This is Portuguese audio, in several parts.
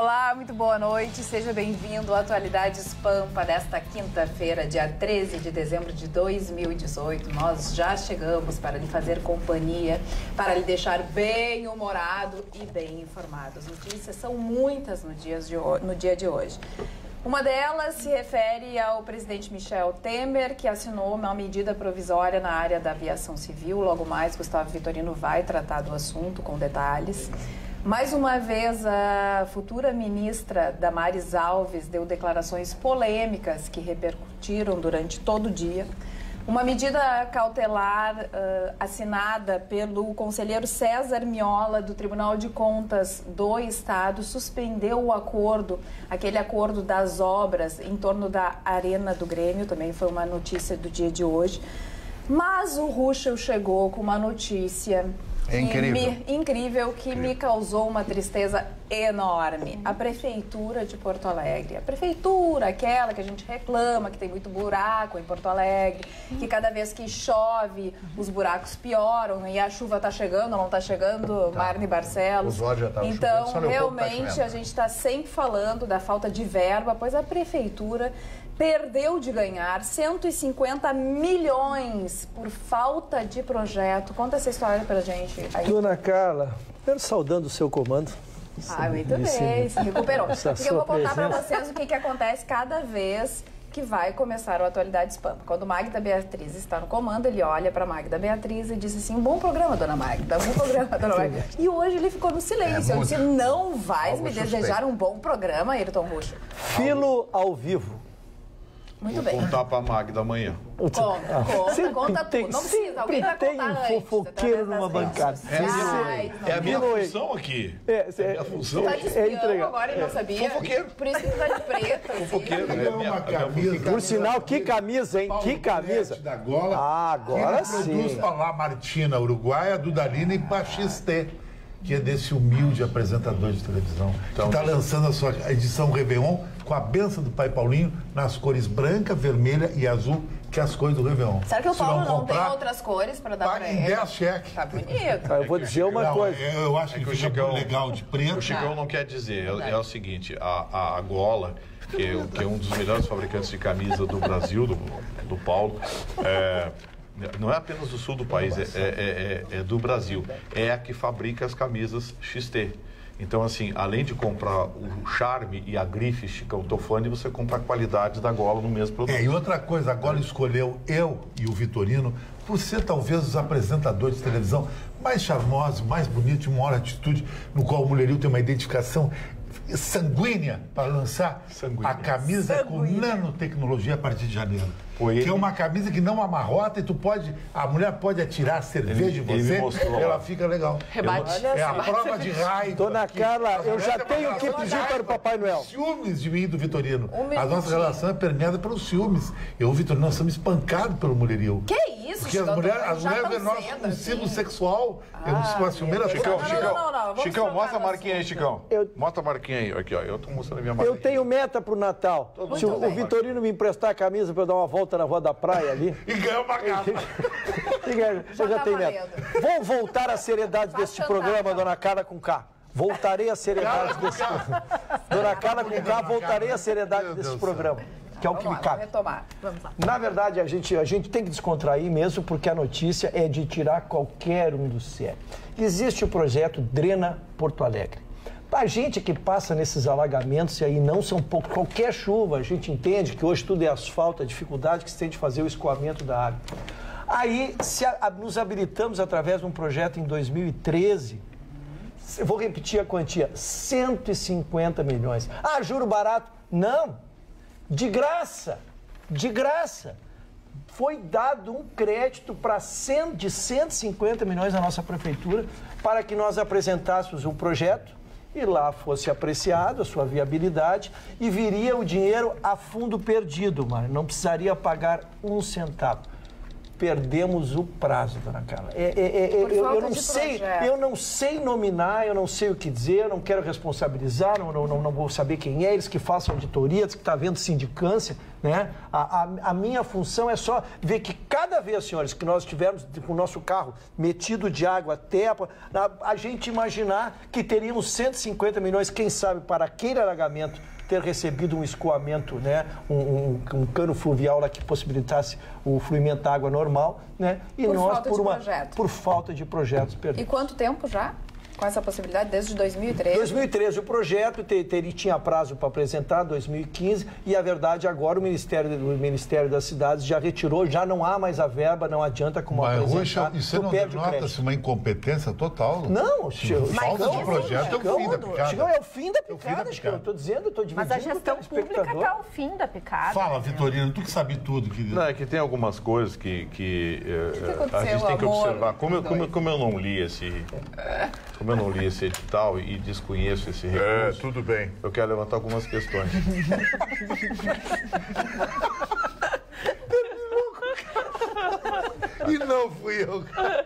Olá, muito boa noite, seja bem-vindo à Atualidades Pampa desta quinta-feira, dia 13 de dezembro de 2018. Nós já chegamos para lhe fazer companhia, para lhe deixar bem humorado e bem informado. As notícias são muitas no dia de hoje. Uma delas se refere ao presidente Michel Temer, que assinou uma medida provisória na área da aviação civil. Logo mais, Gustavo Vitorino vai tratar do assunto com detalhes. Mais uma vez, a futura ministra Damares Alves deu declarações polêmicas que repercutiram durante todo o dia. Uma medida cautelar assinada pelo conselheiro César Miola, do Tribunal de Contas do Estado, suspendeu o acordo, aquele acordo das obras em torno da Arena do Grêmio, também foi uma notícia do dia de hoje. Mas o Ruschel chegou com uma notícia incrível que me causou uma tristeza enorme. A Prefeitura de Porto Alegre, a Prefeitura, aquela que a gente reclama, que tem muito buraco em Porto Alegre, que cada vez que chove os buracos pioram e a chuva está chegando ou não está chegando, Marne Barcelos. Então, realmente, a gente está sempre falando da falta de verba, pois a Prefeitura perdeu de ganhar 150 milhões por falta de projeto. Conta essa história pra gente aí. Dona Carla, primeiro saudando o seu comando. Muito bem, se recuperou. Porque eu vou contar pra vocês o que acontece cada vez que vai começar o Atualidades Pampa. Quando Magda Beatriz está no comando, ele olha para Magda Beatriz e diz assim: bom programa, dona Magda, bom programa, dona Magda. E hoje ele ficou no silêncio. Eu disse: não vais me desejar um bom programa, Ayrton Ruschel. Filo ao vivo. Muito bem. Vou contar pra Magda amanhã. Conta tudo. Não precisa, alguém vai tem contar um antes. fofoqueiro numa bancada. É a minha função aqui. É a minha função. Tá de espião agora e não sabia? Fofoqueiro. Por isso que tu tá de preto. Fofoqueiro. Uma camisa. Por sinal, que camisa, hein? Que camisa. Da Gola. Ah, agora que sim. produz para lá Martina, Uruguaia, Dudalina e Pachistê, que é desse humilde apresentador de televisão, que está lançando a sua edição Réveillon com a benção do pai Paulinho nas cores branca, vermelha e azul, que é as cores do Réveillon. Será que o Se Paulo não tem comprar, outras cores para dar para pague em ele? 10 cheques. Tá bonito. Eu vou dizer uma coisa. Eu acho que o fica Chicão, legal de preto. O Chicão não quer dizer, é o seguinte, a Gola, que é um dos melhores fabricantes de camisa do Brasil, do Paulo, não é apenas do sul do país, é do Brasil. É a que fabrica as camisas XT. Então, assim, além de comprar o charme e a grife Chicão Tofani, você compra a qualidade da Gola no mesmo produto. E outra coisa, a Gola escolheu eu e o Vitorino por ser talvez os apresentadores de televisão mais charmosos, mais bonitos, de maior atitude, no qual o Mulherio tem uma identificação sanguínea para lançar a camisa com nanotecnologia a partir de janeiro. Que é uma camisa que não amarrota e a mulher pode atirar cerveja em você e ela fica legal. Rebate. É a prova de raio. Dona Carla, eu já tenho que pedir para o Papai Noel. Ciúmes de mim e do Vitorino. A nossa relação é permeada pelos ciúmes. Eu e o Vitorino, nós somos espancados pelo Mulherio. Que isso, Porque as mulheres vêem nós como um símbolo sexual. Uma ciumeira. Chicão, mostra a marquinha aí, Chicão. Mostra a marquinha aí. Aqui, ó. Eu tô mostrando a minha marquinha. Eu tenho meta pro Natal. Se o Vitorino me emprestar a camisa para eu dar uma volta na Rua da Praia ali. E ganhou uma casa. Você já tem meta. Vou voltar à seriedade deste programa, Dona Carla com K. Voltarei à seriedade desse programa. Dona Carla com K, voltarei à seriedade desse programa. Que é o que me cabe. Vamos lá. Na verdade, a gente tem que descontrair mesmo, porque a notícia é de tirar qualquer um do sério. Existe o projeto Drena Porto Alegre. A gente que passa nesses alagamentos, e aí não são pouco, qualquer chuva, a gente entende que hoje tudo é asfalto, a dificuldade que se tem de fazer o escoamento da água. Aí nos habilitamos através de um projeto em 2013, eu vou repetir a quantia, 150 milhões. Ah, juro barato? Não, de graça. Foi dado um crédito de 150 milhões à nossa prefeitura para que nós apresentássemos um projeto e lá fosse apreciado a sua viabilidade e viria o dinheiro a fundo perdido, mas não precisaria pagar um centavo. perdemos o prazo, dona Carla. Eu não sei nominar, eu não sei o que dizer, eu não quero responsabilizar, não vou saber quem é, eles que façam auditoria, que está havendo sindicância, né? A minha função é só ver que cada vez, senhores, que nós estivermos com o nosso carro metido de água até a gente imaginar que teríamos 150 milhões, quem sabe, para aquele alagamento ter recebido um escoamento, né, um cano fluvial lá que possibilitasse o fluimento da água normal, né, e nós por falta de projetos perdidos. E quanto tempo já com essa possibilidade? Desde 2013? 2013 o projeto tinha prazo para apresentar, 2015, e a verdade agora o Ministério das Cidades já retirou, já não há mais a verba, não adianta como apresentar. Mas, isso não denota-se uma incompetência total? Não, falta de projeto é o fim da picada. É o fim da picada, eu estou dizendo, estou dividindo. Mas a gestão pública está ao fim da picada. Fala, Vitorino, tu que sabe tudo. Querido. Não, é que tem algumas coisas que a gente tem que observar. Como eu não li esse edital e desconheço esse recurso, tudo bem. Eu quero levantar algumas questões. E não fui eu, cara.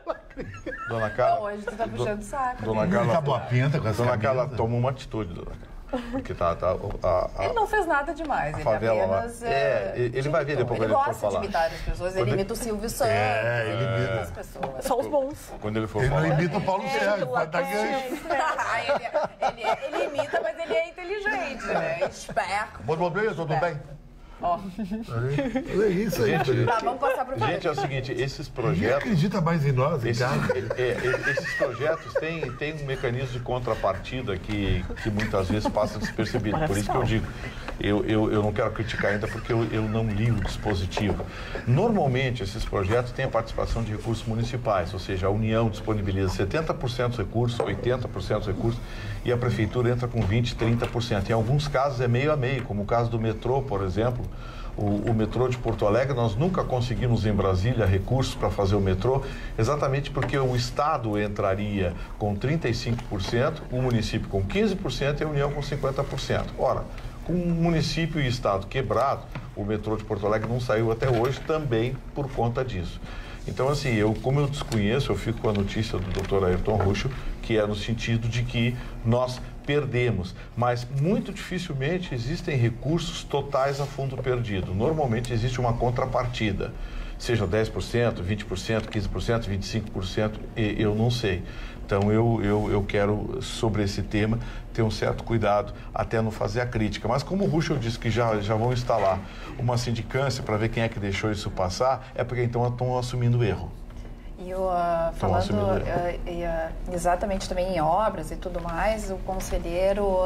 Dona Carla... Não, hoje tu tá puxando o saco. Dona Carla... Acabou a pinta com essa Dona Carla camisa. toma uma atitude, dona Carla. Porque ele não fez nada demais, ele apenas... ele vai ver depois ele quando ele for gosta de falar. imitar as pessoas, ele imita o Silvio Santos. Ele imita as pessoas. São os bons. Quando ele for Ele falar. não imita o Paulo Sérgio, vai dar gancho. Ele imita, mas ele é inteligente, né? Esperto. Tudo bem? Ó. É isso aí, gente. Tá, vamos passar pro Gente, é o seguinte, esses Ninguém projetos... acredita mais em nós, Esses Ricardo. projetos têm um mecanismo de contrapartida que muitas vezes passa despercebido. Por isso que eu digo, eu não quero criticar ainda porque eu não li o dispositivo. Normalmente, esses projetos têm a participação de recursos municipais, ou seja, a União disponibiliza 70% dos recursos, 80% dos recursos, e a Prefeitura entra com 20%, 30%. Em alguns casos é meio a meio, como o caso do metrô, por exemplo. O metrô de Porto Alegre, nós nunca conseguimos em Brasília recursos para fazer o metrô, exatamente porque o Estado entraria com 35%, o município com 15% e a União com 50%. Ora, com o município e Estado quebrado, o metrô de Porto Alegre não saiu até hoje também por conta disso. Então, assim, como eu desconheço, eu fico com a notícia do Dr. Ayrton Ruschel, que é no sentido de que nós perdemos, mas muito dificilmente existem recursos totais a fundo perdido. Normalmente existe uma contrapartida, seja 10%, 20%, 15%, 25%, eu não sei. Então eu quero, sobre esse tema, ter um certo cuidado até não fazer a crítica. Mas como o Ruschel disse que já vão instalar uma sindicância para ver quem é que deixou isso passar, é porque então estão assumindo o erro. E falando exatamente também em obras e tudo mais, o conselheiro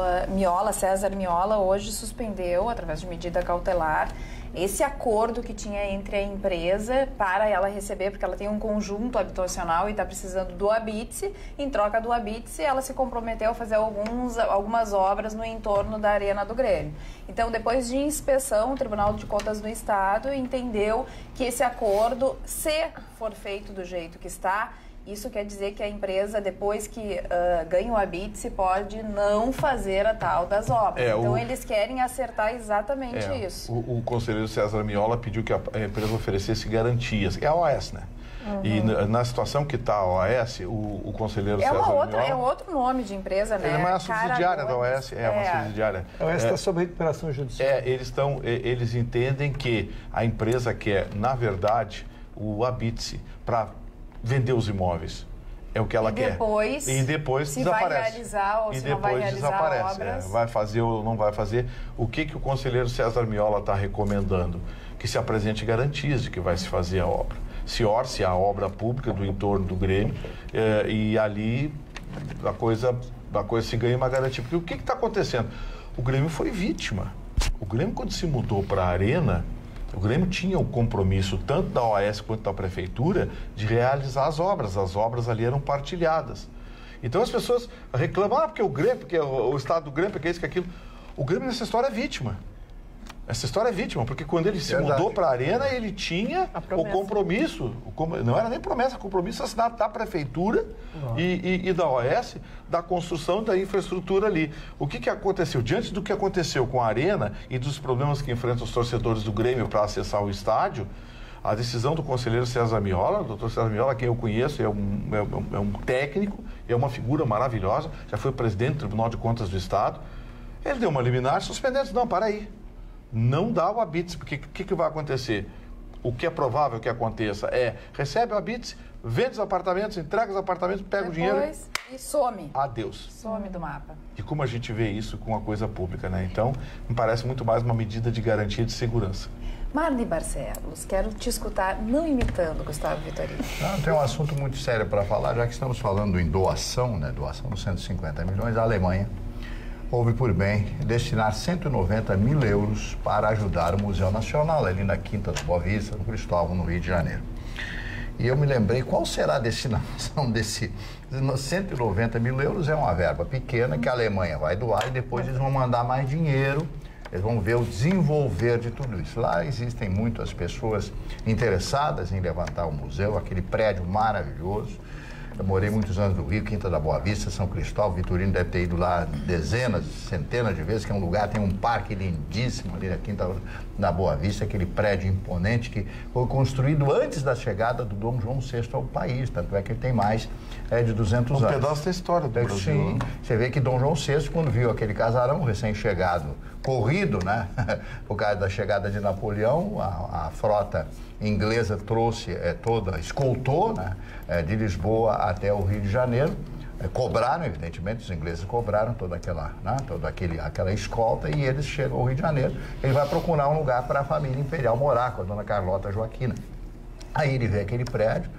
César Miola, hoje suspendeu, através de medida cautelar, esse acordo que tinha entre a empresa para ela receber, porque ela tem um conjunto habitacional e está precisando do habite. Em troca do habite, ela se comprometeu a fazer algumas obras no entorno da Arena do Grêmio. Então, depois de inspeção, o Tribunal de Contas do Estado entendeu que esse acordo, se for feito do jeito que está, isso quer dizer que a empresa, depois que ganha o habite, pode não fazer a tal das obras. Então, eles querem acertar exatamente isso. O conselheiro César Miola pediu que a empresa oferecesse garantias. É a OAS, né? Uhum. E na situação que está a OAS, o conselheiro César Miola... É outro nome de empresa, né? Ele é uma subsidiária da OAS. É uma subsidiária. A OAS está sob recuperação judicial. Eles entendem que a empresa quer, na verdade, o habite para vender os imóveis. É o que ela quer. E depois se desaparece. Vai realizar ou se não vai realizar obras. Vai fazer ou não vai fazer. O que o conselheiro César Miola está recomendando? Que se apresente garantias de que vai se fazer a obra. Se orce a obra pública do entorno do Grêmio e ali a coisa se ganha uma garantia. Porque o que está acontecendo? O Grêmio foi vítima. O Grêmio, quando se mudou para a Arena, o Grêmio tinha o compromisso, tanto da OAS quanto da Prefeitura, de realizar as obras. As obras ali eram partilhadas. Então as pessoas reclamam, porque o Grêmio, porque o estado do Grêmio, porque isso, que aquilo. O Grêmio nessa história é vítima. Essa história é vítima, porque quando ele se mudou para a Arena, ele tinha o compromisso, não era nem promessa, compromisso assinado da Prefeitura e da OAS, da construção da infraestrutura ali. O que aconteceu? Diante do que aconteceu com a Arena e dos problemas que enfrentam os torcedores do Grêmio para acessar o estádio, A decisão do conselheiro César Miola, o doutor César Miola, quem eu conheço, é um técnico, é uma figura maravilhosa, já foi presidente do Tribunal de Contas do Estado. Ele deu uma liminar suspendendo. Não, para aí. Não dá o habite, porque o que vai acontecer? O que é provável que aconteça é, recebe o habite, vende os apartamentos, entrega os apartamentos, pega o dinheiro e some. Adeus. Some do mapa. E como a gente vê isso com a coisa pública, né? Então, me parece muito mais uma medida de garantia de segurança. Marli Barcelos, quero te escutar não imitando Gustavo Vitorino. Tem um assunto muito sério para falar, já que estamos falando em doação, né? Doação de 150 milhões, a Alemanha houve por bem destinar 190 mil euros para ajudar o Museu Nacional, ali na Quinta do Boa Vista, no Cristóvão, no Rio de Janeiro. E eu me lembrei, qual será a destinação desse 190 mil euros? É uma verba pequena que a Alemanha vai doar e depois eles vão mandar mais dinheiro, eles vão ver o desenvolver de tudo isso. Lá existem muitas pessoas interessadas em levantar o museu, aquele prédio maravilhoso. Eu morei muitos anos no Rio, Quinta da Boa Vista, São Cristóvão. Vitorino deve ter ido lá dezenas, centenas de vezes, que é um lugar, tem um parque lindíssimo ali na Quinta da Boa Vista, aquele prédio imponente que foi construído antes da chegada do Dom João VI ao país, tanto é que ele tem mais de 200 anos. Um pedaço da história do Brasil. Sim, você vê que Dom João VI, quando viu aquele casarão recém-chegado, corrido, né, por causa da chegada de Napoleão, a frota inglesa trouxe escoltou, né, de Lisboa até o Rio de Janeiro, cobraram, evidentemente, os ingleses cobraram toda aquela escolta e eles chegam ao Rio de Janeiro. Ele vai procurar um lugar para a família imperial morar, com a dona Carlota Joaquina. Aí ele vê aquele prédio,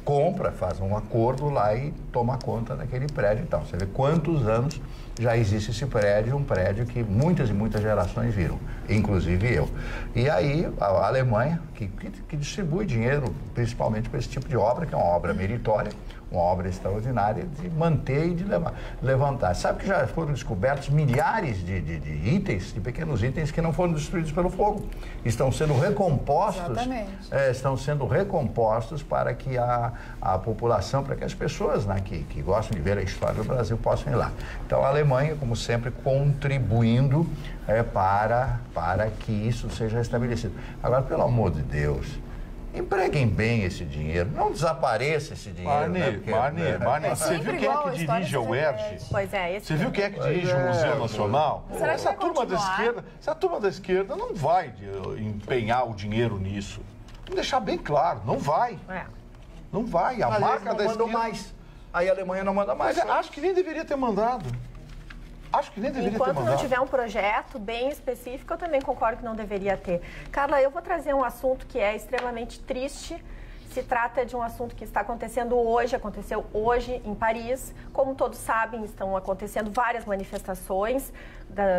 compra, faz um acordo lá e toma conta daquele prédio e tal. Você vê quantos anos já existe esse prédio, um prédio que muitas e muitas gerações viram, inclusive eu. E aí a Alemanha, que distribui dinheiro principalmente para esse tipo de obra, que é uma obra meritória, uma obra extraordinária de manter e de levantar. Sabe que já foram descobertos milhares de itens, de pequenos itens que não foram destruídos pelo fogo. Estão sendo recompostos. Estão sendo recompostos para que a população, para que as pessoas, né, que gostam de ver a história do Brasil possam ir lá. Então a Alemanha, como sempre, contribuindo para que isso seja estabelecido. Agora, pelo amor de Deus, empreguem bem esse dinheiro, não desapareça esse dinheiro. Marni, você viu quem é que dirige a UERJ? Pois é, você viu quem é que dirige o Museu Nacional? Essa turma da esquerda não vai empenhar o dinheiro nisso. Vamos deixar bem claro, não vai. Não vai, a marca da esquerda... mais. Aí a Alemanha não manda mais. Mas acho que nem deveria ter mandado. Enquanto não tiver um projeto bem específico, eu também concordo que não deveria ter. Carla, eu vou trazer um assunto que é extremamente triste. Se trata de um assunto que está aconteceu hoje em Paris. Como todos sabem, estão acontecendo várias manifestações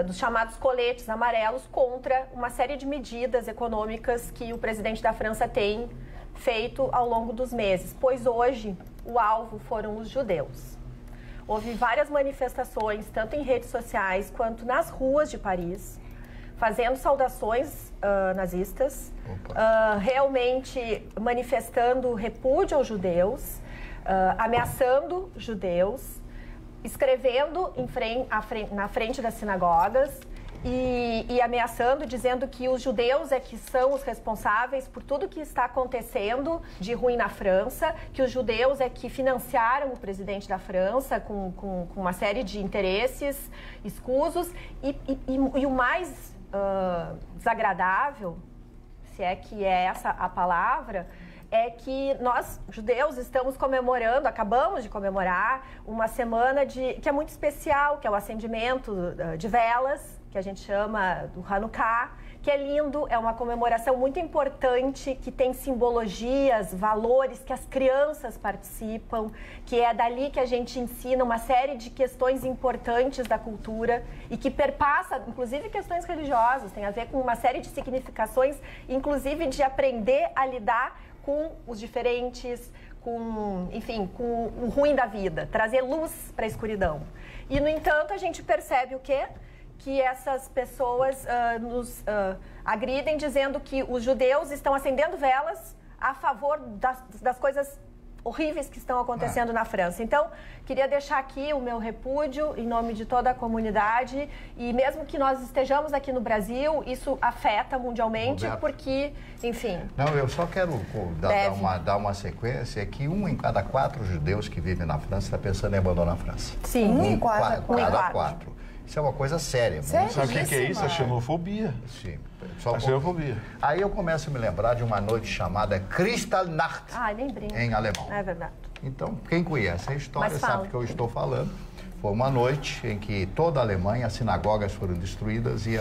dos chamados coletes amarelos contra uma série de medidas econômicas que o presidente da França tem feito ao longo dos meses. Pois hoje o alvo foram os judeus. Houve várias manifestações, tanto em redes sociais quanto nas ruas de Paris, fazendo saudações nazistas, realmente manifestando repúdio aos judeus, ameaçando judeus, escrevendo na frente das sinagogas e ameaçando, dizendo que os judeus é que são os responsáveis por tudo que está acontecendo de ruim na França, que os judeus é que financiaram o presidente da França com uma série de interesses escusos e o mais desagradável, se é que é essa a palavra, é que nós, judeus, acabamos de comemorar uma semana que é muito especial, que é o acendimento de velas, que a gente chama do Hanukkah, que é lindo, é uma comemoração muito importante, que tem simbologias, valores, que as crianças participam, que é dali que a gente ensina uma série de questões importantes da cultura e que perpassa, inclusive, questões religiosas, tem a ver com uma série de significações, inclusive de aprender a lidar com os diferentes, com o ruim da vida, trazer luz para a escuridão. E, no entanto, a gente percebe o quê? Que essas pessoas nos agridem dizendo que os judeus estão acendendo velas a favor das coisas horríveis que estão acontecendo na França. Então, queria deixar aqui o meu repúdio em nome de toda a comunidade e mesmo que nós estejamos aqui no Brasil, isso afeta mundialmente, Roberto, porque, enfim... Não, eu só quero dar uma sequência, é que 1 em cada 4 judeus que vivem na França está pensando em abandonar a França. Sim. 1 em cada 4. Isso é uma coisa séria. Sabe o que é isso? A xenofobia. Sim. A xenofobia. Aí eu começo a me lembrar de uma noite chamada Kristallnacht, em alemão. É verdade. Então, quem conhece a história sabe o que eu estou falando. Foi uma noite em que toda a Alemanha, as sinagogas foram destruídas e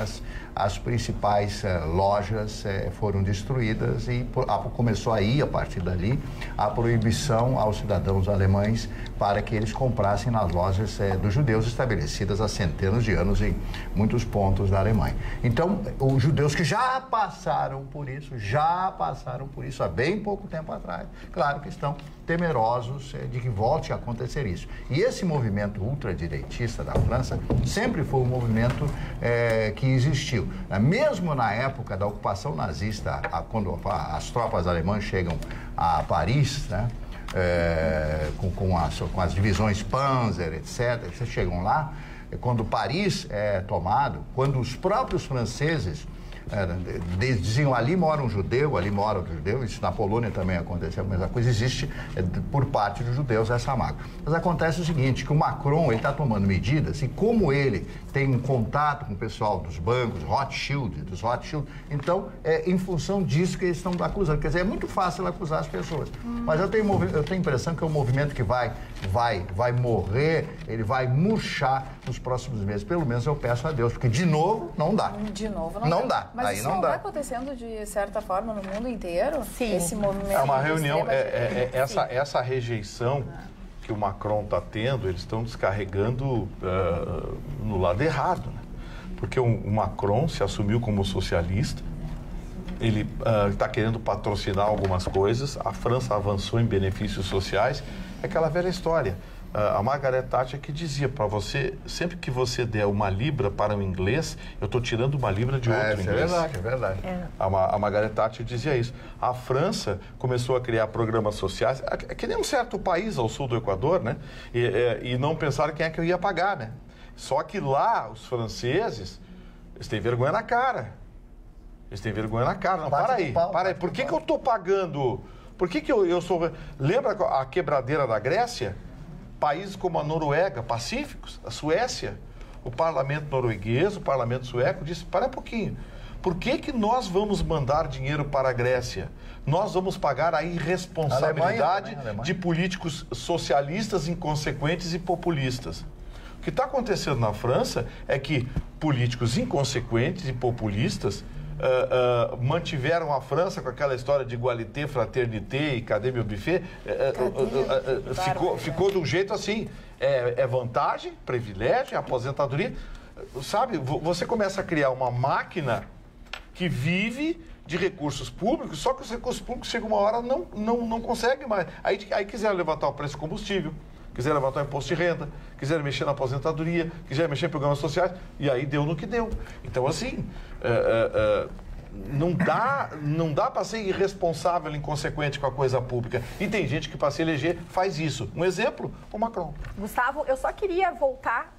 as principais lojas foram destruídas e começou aí, a partir dali, a proibição aos cidadãos alemães para que eles comprassem nas lojas dos judeus estabelecidas há centenas de anos em muitos pontos da Alemanha. Então, os judeus que já passaram por isso há bem pouco tempo atrás, claro que estão temerosos de que volte a acontecer isso. E esse movimento ultradireitista da França sempre foi um movimento que existiu. Mesmo na época da ocupação nazista, quando as tropas alemãs chegam a Paris, né, com as divisões Panzer, etc., eles chegam lá, quando Paris é tomado, quando os próprios franceses diziam ali mora um judeu, ali mora outro judeu, isso na Polônia também aconteceu, a mesma coisa, existe por parte dos judeus essa mágoa. Mas acontece o seguinte, que o Macron está tomando medidas e como ele tem um contato com o pessoal dos bancos, Rothschild, então em função disso que eles estão acusando. Quer dizer, é muito fácil acusar as pessoas. Mas eu tenho a impressão que é um movimento que vai morrer, ele vai murchar nos próximos meses. Pelo menos eu peço a Deus, porque de novo não dá. De novo não dá. Mas aí isso não está dá. acontecendo de certa forma no mundo inteiro? Sim. Esse movimento. É uma reunião, essa rejeição que o Macron está tendo, eles estão descarregando no lado errado, né? Porque o Macron se assumiu como socialista, ele está querendo patrocinar algumas coisas, a França avançou em benefícios sociais, é aquela velha história. A Margaret Thatcher que dizia para você, sempre que você der uma libra para um inglês, eu estou tirando uma libra de outro inglês. É verdade. A Margaret Thatcher dizia isso. A França começou a criar programas sociais, que nem um certo país ao sul do Equador, né? E não pensaram quem é que eu ia pagar, né? Só que lá, os franceses, eles têm vergonha na cara. Não, para aí. Por que eu estou pagando? Por que eu sou... Lembra a quebradeira da Grécia? Países como a Noruega, pacíficos, a Suécia, o parlamento norueguês, o parlamento sueco disse, para um pouquinho, por que nós vamos mandar dinheiro para a Grécia? Nós vamos pagar a irresponsabilidade de políticos socialistas, inconsequentes e populistas. O que está acontecendo na França é que políticos inconsequentes e populistas mantiveram a França com aquela história de igualité, fraternité e cadê meu buffet? Ficou de um jeito assim, é vantagem, privilégio, aposentadoria. Sabe, você começa a criar uma máquina que vive de recursos públicos, só que os recursos públicos chega uma hora não consegue mais. Aí quiseram levantar o preço do combustível, quiseram levantar o imposto de renda, quiseram mexer na aposentadoria, quiseram mexer em programas sociais, e aí deu no que deu. Então, assim, não dá para ser irresponsável, inconsequente com a coisa pública. E tem gente que, para se eleger, faz isso. Um exemplo, o Macron. Gustavo, eu só queria voltar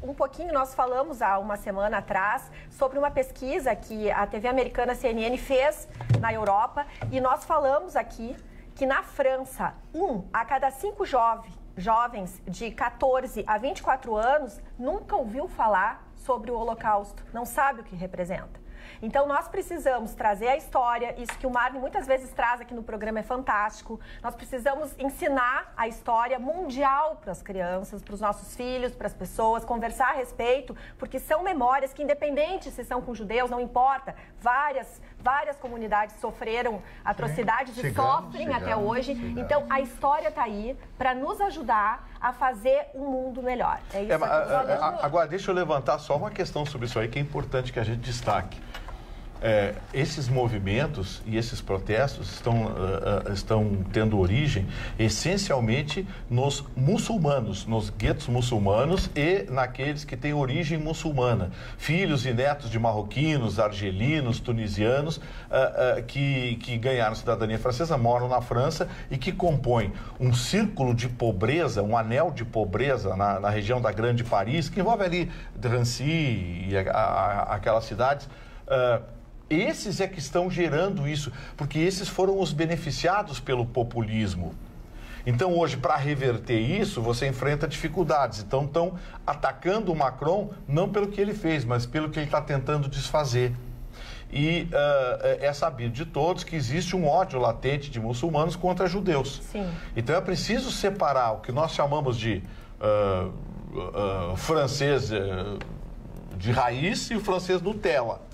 um pouquinho. Nós falamos há uma semana atrás sobre uma pesquisa que a TV americana CNN fez na Europa, e nós falamos aqui que na França, 1 a cada 5 jovens de 14 a 24 anos nunca ouviu falar sobre o Holocausto, não sabe o que representa. Então, nós precisamos trazer a história, isso que o Marne muitas vezes traz aqui no programa é fantástico. Nós precisamos ensinar a história mundial para as crianças, para os nossos filhos, para as pessoas, conversar a respeito, porque são memórias que, independente se são com judeus, não importa, várias comunidades sofreram atrocidades e sofrem até hoje. Então, a história está aí para nos ajudar a fazer um mundo melhor. É isso. Agora, deixa eu levantar só uma questão sobre isso aí que é importante que a gente destaque. esses movimentos e esses protestos estão tendo origem essencialmente nos muçulmanos, nos guetos muçulmanos e naqueles que têm origem muçulmana, filhos e netos de marroquinos, argelinos, tunisianos, que ganharam cidadania francesa, moram na França e que compõem um círculo de pobreza, um anel de pobreza na região da Grande Paris, que envolve ali Drancy e aquelas cidades. Esses é que estão gerando isso, porque esses foram os beneficiados pelo populismo. Então, hoje, para reverter isso, você enfrenta dificuldades. Então, estão atacando o Macron, não pelo que ele fez, mas pelo que ele está tentando desfazer. E é sabido de todos que existe um ódio latente de muçulmanos contra judeus. Sim. Então, é preciso separar o que nós chamamos de francês de raiz e o francês Nutella.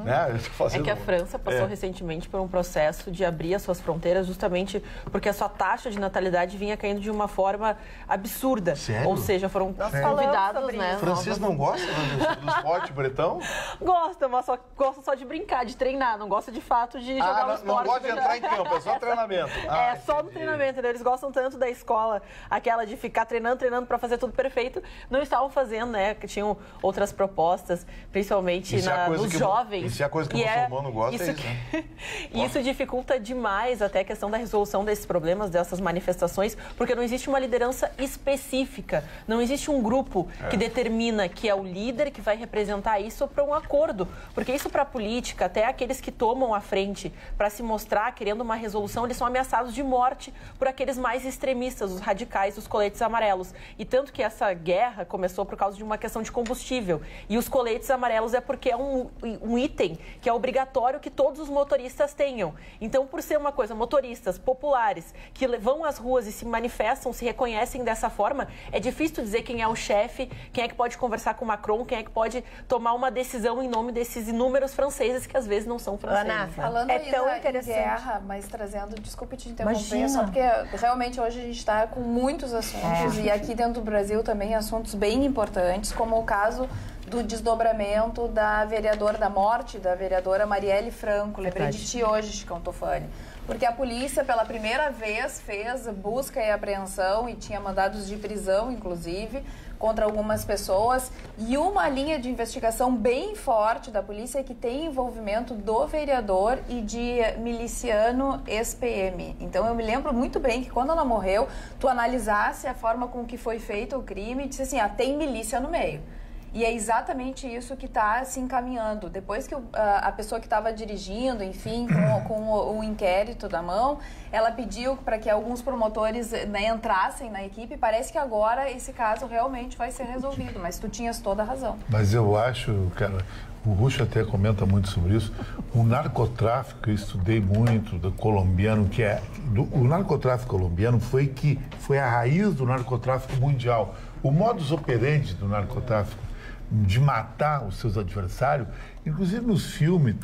Né? É que a França passou recentemente por um processo de abrir as suas fronteiras justamente porque a sua taxa de natalidade vinha caindo de uma forma absurda. Sério? Ou seja, foram convidados, né? O francês não gosta do esporte bretão? Gosta, mas gosta só de brincar, de treinar. Não gosta de fato de jogar o esporte. Não gosta de entrar em campo, é só treinamento. Só no treinamento. Eles gostam tanto da escola, aquela de ficar treinando para fazer tudo perfeito. Não estavam fazendo, né? Tinham outras propostas, principalmente nos jovens. Isso é a coisa que o muçulmano gosta, isso, né? Isso dificulta demais até a questão da resolução desses problemas, dessas manifestações, porque não existe uma liderança específica, não existe um grupo que determina que é o líder que vai representar isso para um acordo, porque isso para a política, até aqueles que tomam a frente para se mostrar querendo uma resolução, eles são ameaçados de morte por aqueles mais extremistas, os radicais, os coletes amarelos. E tanto que essa guerra começou por causa de uma questão de combustível. E os coletes amarelos é porque é um item que é obrigatório que todos os motoristas tenham. Então, por ser uma coisa, motoristas populares que vão às ruas e se manifestam, se reconhecem dessa forma, é difícil dizer quem é o chefe, quem é que pode conversar com o Macron, quem é que pode tomar uma decisão em nome desses inúmeros franceses que às vezes não são franceses. Ana, falando é tão interessante. Guerra, mas trazendo, desculpe te interromper, só porque realmente hoje a gente está com muitos assuntos e aqui dentro do Brasil também assuntos bem importantes, como o caso do desdobramento da morte da vereadora Marielle Franco. Lembrei de ti hoje, Chicão Tofani. Porque a polícia, pela primeira vez, fez busca e apreensão e tinha mandados de prisão, inclusive, contra algumas pessoas. E uma linha de investigação bem forte da polícia que tem envolvimento do vereador e de miliciano ex-PM. Então, eu me lembro muito bem que quando ela morreu, tu analisasse a forma com que foi feito o crime e disse assim, tem milícia no meio. E é exatamente isso que está se encaminhando. Depois que a pessoa que estava dirigindo, enfim, com o inquérito na mão, ela pediu para que alguns promotores entrassem na equipe. Parece que agora esse caso realmente vai ser resolvido, mas tu tinhas toda a razão. Mas eu acho, cara, o Rucho até comenta muito sobre isso, o narcotráfico, eu estudei muito, do colombiano, o narcotráfico colombiano foi a raiz do narcotráfico mundial. O modus operandi do narcotráfico, de matar os seus adversários, inclusive nos filmes,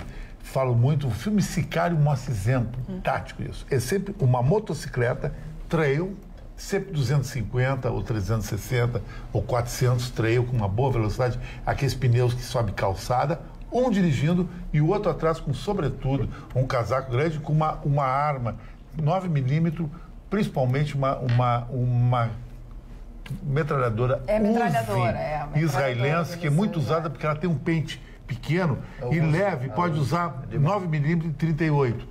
falo muito, o filme Sicário mostra exemplo tático isso. É sempre uma motocicleta, trail, sempre 250 ou 360 ou 400 trail com uma boa velocidade, aqueles pneus que sobe calçada, um dirigindo e o outro atrás com sobretudo um casaco grande com uma arma 9mm, principalmente uma metralhadora israelense, que é muito usada porque ela tem um pente pequeno e leve, pode usar 9mm e 38.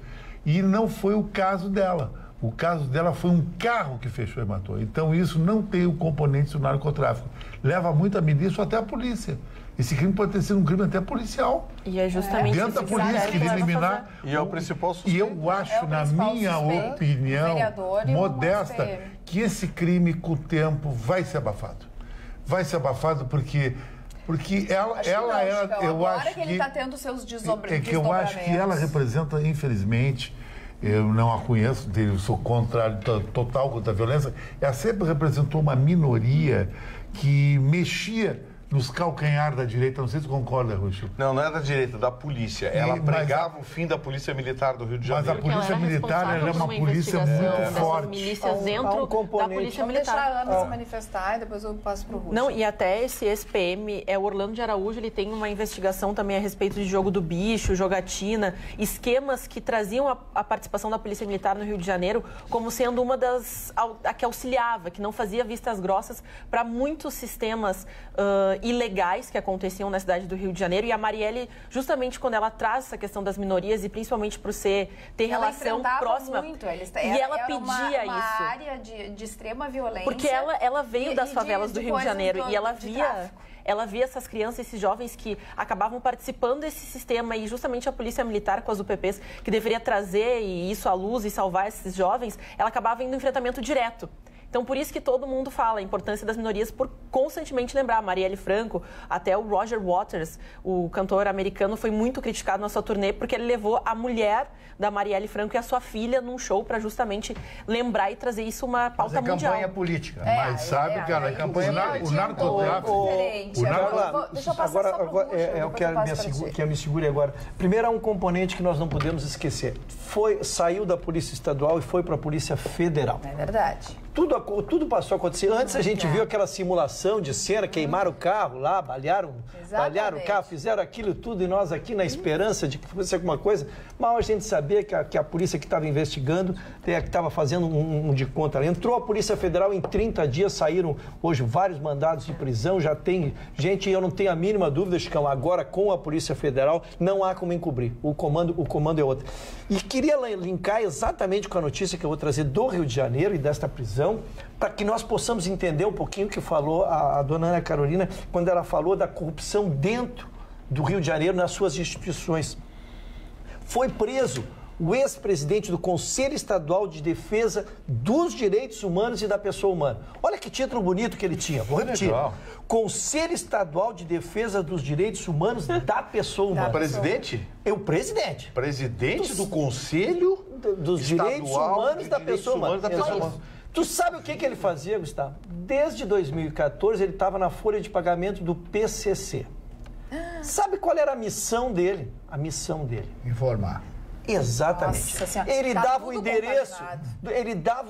E não foi o caso dela. O caso dela foi um carro que fechou e matou. Então isso não tem o componente do narcotráfico. Leva muita milícia ou até a polícia. Esse crime pode ter sido um crime até policial. E é justamente dentro da polícia que eliminar. E é o principal suspeito. E eu acho, na minha opinião modesta, que esse crime, com o tempo, vai ser abafado. Vai ser abafado porque ela eu acho que ele está tendo seus desdobramentos. É que eu acho que ela representa, infelizmente, eu não a conheço, eu sou contrário total contra a violência, ela sempre representou uma minoria que mexia nos calcanhar da direita. Não sei se você concorda, Ruxo. Não é da direita, da polícia. Ela pregava o fim da Polícia Militar do Rio de Janeiro. Mas a Polícia Militar era uma polícia muito forte. Milícias dentro da Polícia Militar. Vamos deixar a Ana se manifestar e depois eu passo para o Ruxo. Não, e até esse ex-PM, o Orlando de Araújo, ele tem uma investigação também a respeito de jogo do bicho, jogatina, esquemas que traziam a participação da Polícia Militar no Rio de Janeiro como sendo uma a que auxiliava, que não fazia vistas grossas para muitos sistemas ilegais que aconteciam na cidade do Rio de Janeiro. E a Marielle, justamente quando ela traz essa questão das minorias e principalmente por ter relação próxima, muito. E ela pedia uma isso. área de extrema violência. Porque ela veio das favelas do Rio de Janeiro e ela via essas crianças, esses jovens que acabavam participando desse sistema e justamente a Polícia Militar com as UPPs, que deveria trazer isso à luz e salvar esses jovens, ela acabava indo em enfrentamento direto. Então, por isso que todo mundo fala a importância das minorias, por constantemente lembrar. Marielle Franco, até o Roger Waters, o cantor americano, foi muito criticado na sua turnê porque ele levou a mulher da Marielle Franco e a sua filha num show para justamente lembrar e trazer isso uma pauta mundial. Campanha política. Mas sabe, cara, o narcotráfico... Deixa eu passar agora eu quero que me segure agora. Primeiro, há um componente que nós não podemos esquecer. Saiu da Polícia Estadual e foi para a Polícia Federal. É verdade. Tudo passou a acontecer. Antes a gente viu aquela simulação de cena, queimaram o carro lá, balearam o carro, fizeram aquilo tudo e nós aqui na esperança de que fosse alguma coisa. Mal a gente sabia que a polícia que estava investigando, que estava fazendo um de conta. Entrou a Polícia Federal, em 30 dias saíram hoje vários mandados de prisão, já tem gente, eu não tenho a mínima dúvida, Chicão, agora com a Polícia Federal não há como encobrir. O comando é outro. E queria linkar exatamente com a notícia que eu vou trazer do Rio de Janeiro e desta prisão, para que nós possamos entender um pouquinho o que falou a dona Ana Carolina quando ela falou da corrupção dentro do Rio de Janeiro nas suas instituições. Foi preso o ex-presidente do Conselho Estadual de Defesa dos Direitos Humanos e da Pessoa Humana. Olha que título bonito que ele tinha. Vou repetir. Conselho Estadual de Defesa dos Direitos Humanos da Pessoa Humana. O presidente? É o presidente. Presidente do Conselho dos Direitos Humanos da Pessoa Humana. Tu sabe o que ele fazia, Gustavo? Desde 2014 ele estava na folha de pagamento do PCC. Sabe qual era a missão dele? A missão dele. Informar. Exatamente. Ele tá dava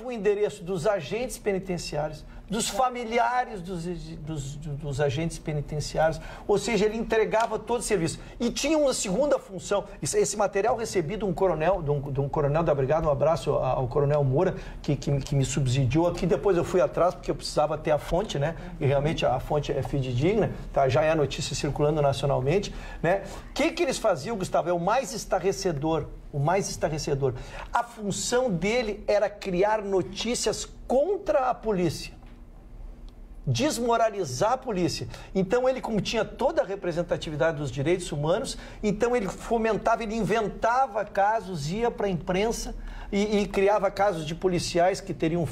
o endereço dos agentes penitenciários, dos familiares dos agentes penitenciários, ou seja, ele entregava todo o serviço. E tinha uma segunda função. Esse material recebido de um coronel da Brigada, um abraço ao coronel Moura, que me subsidiou aqui. Depois eu fui atrás, porque eu precisava ter a fonte, né? E realmente a fonte é fidedigna, tá? Já é a notícia circulando nacionalmente, né? O que eles faziam, Gustavo? É o mais estarrecedor. A função dele era criar notícias contra a polícia. Desmoralizar a polícia. Então ele, como tinha toda a representatividade dos direitos humanos, então ele fomentava, ele inventava casos, ia para a imprensa e criava casos de policiais que teriam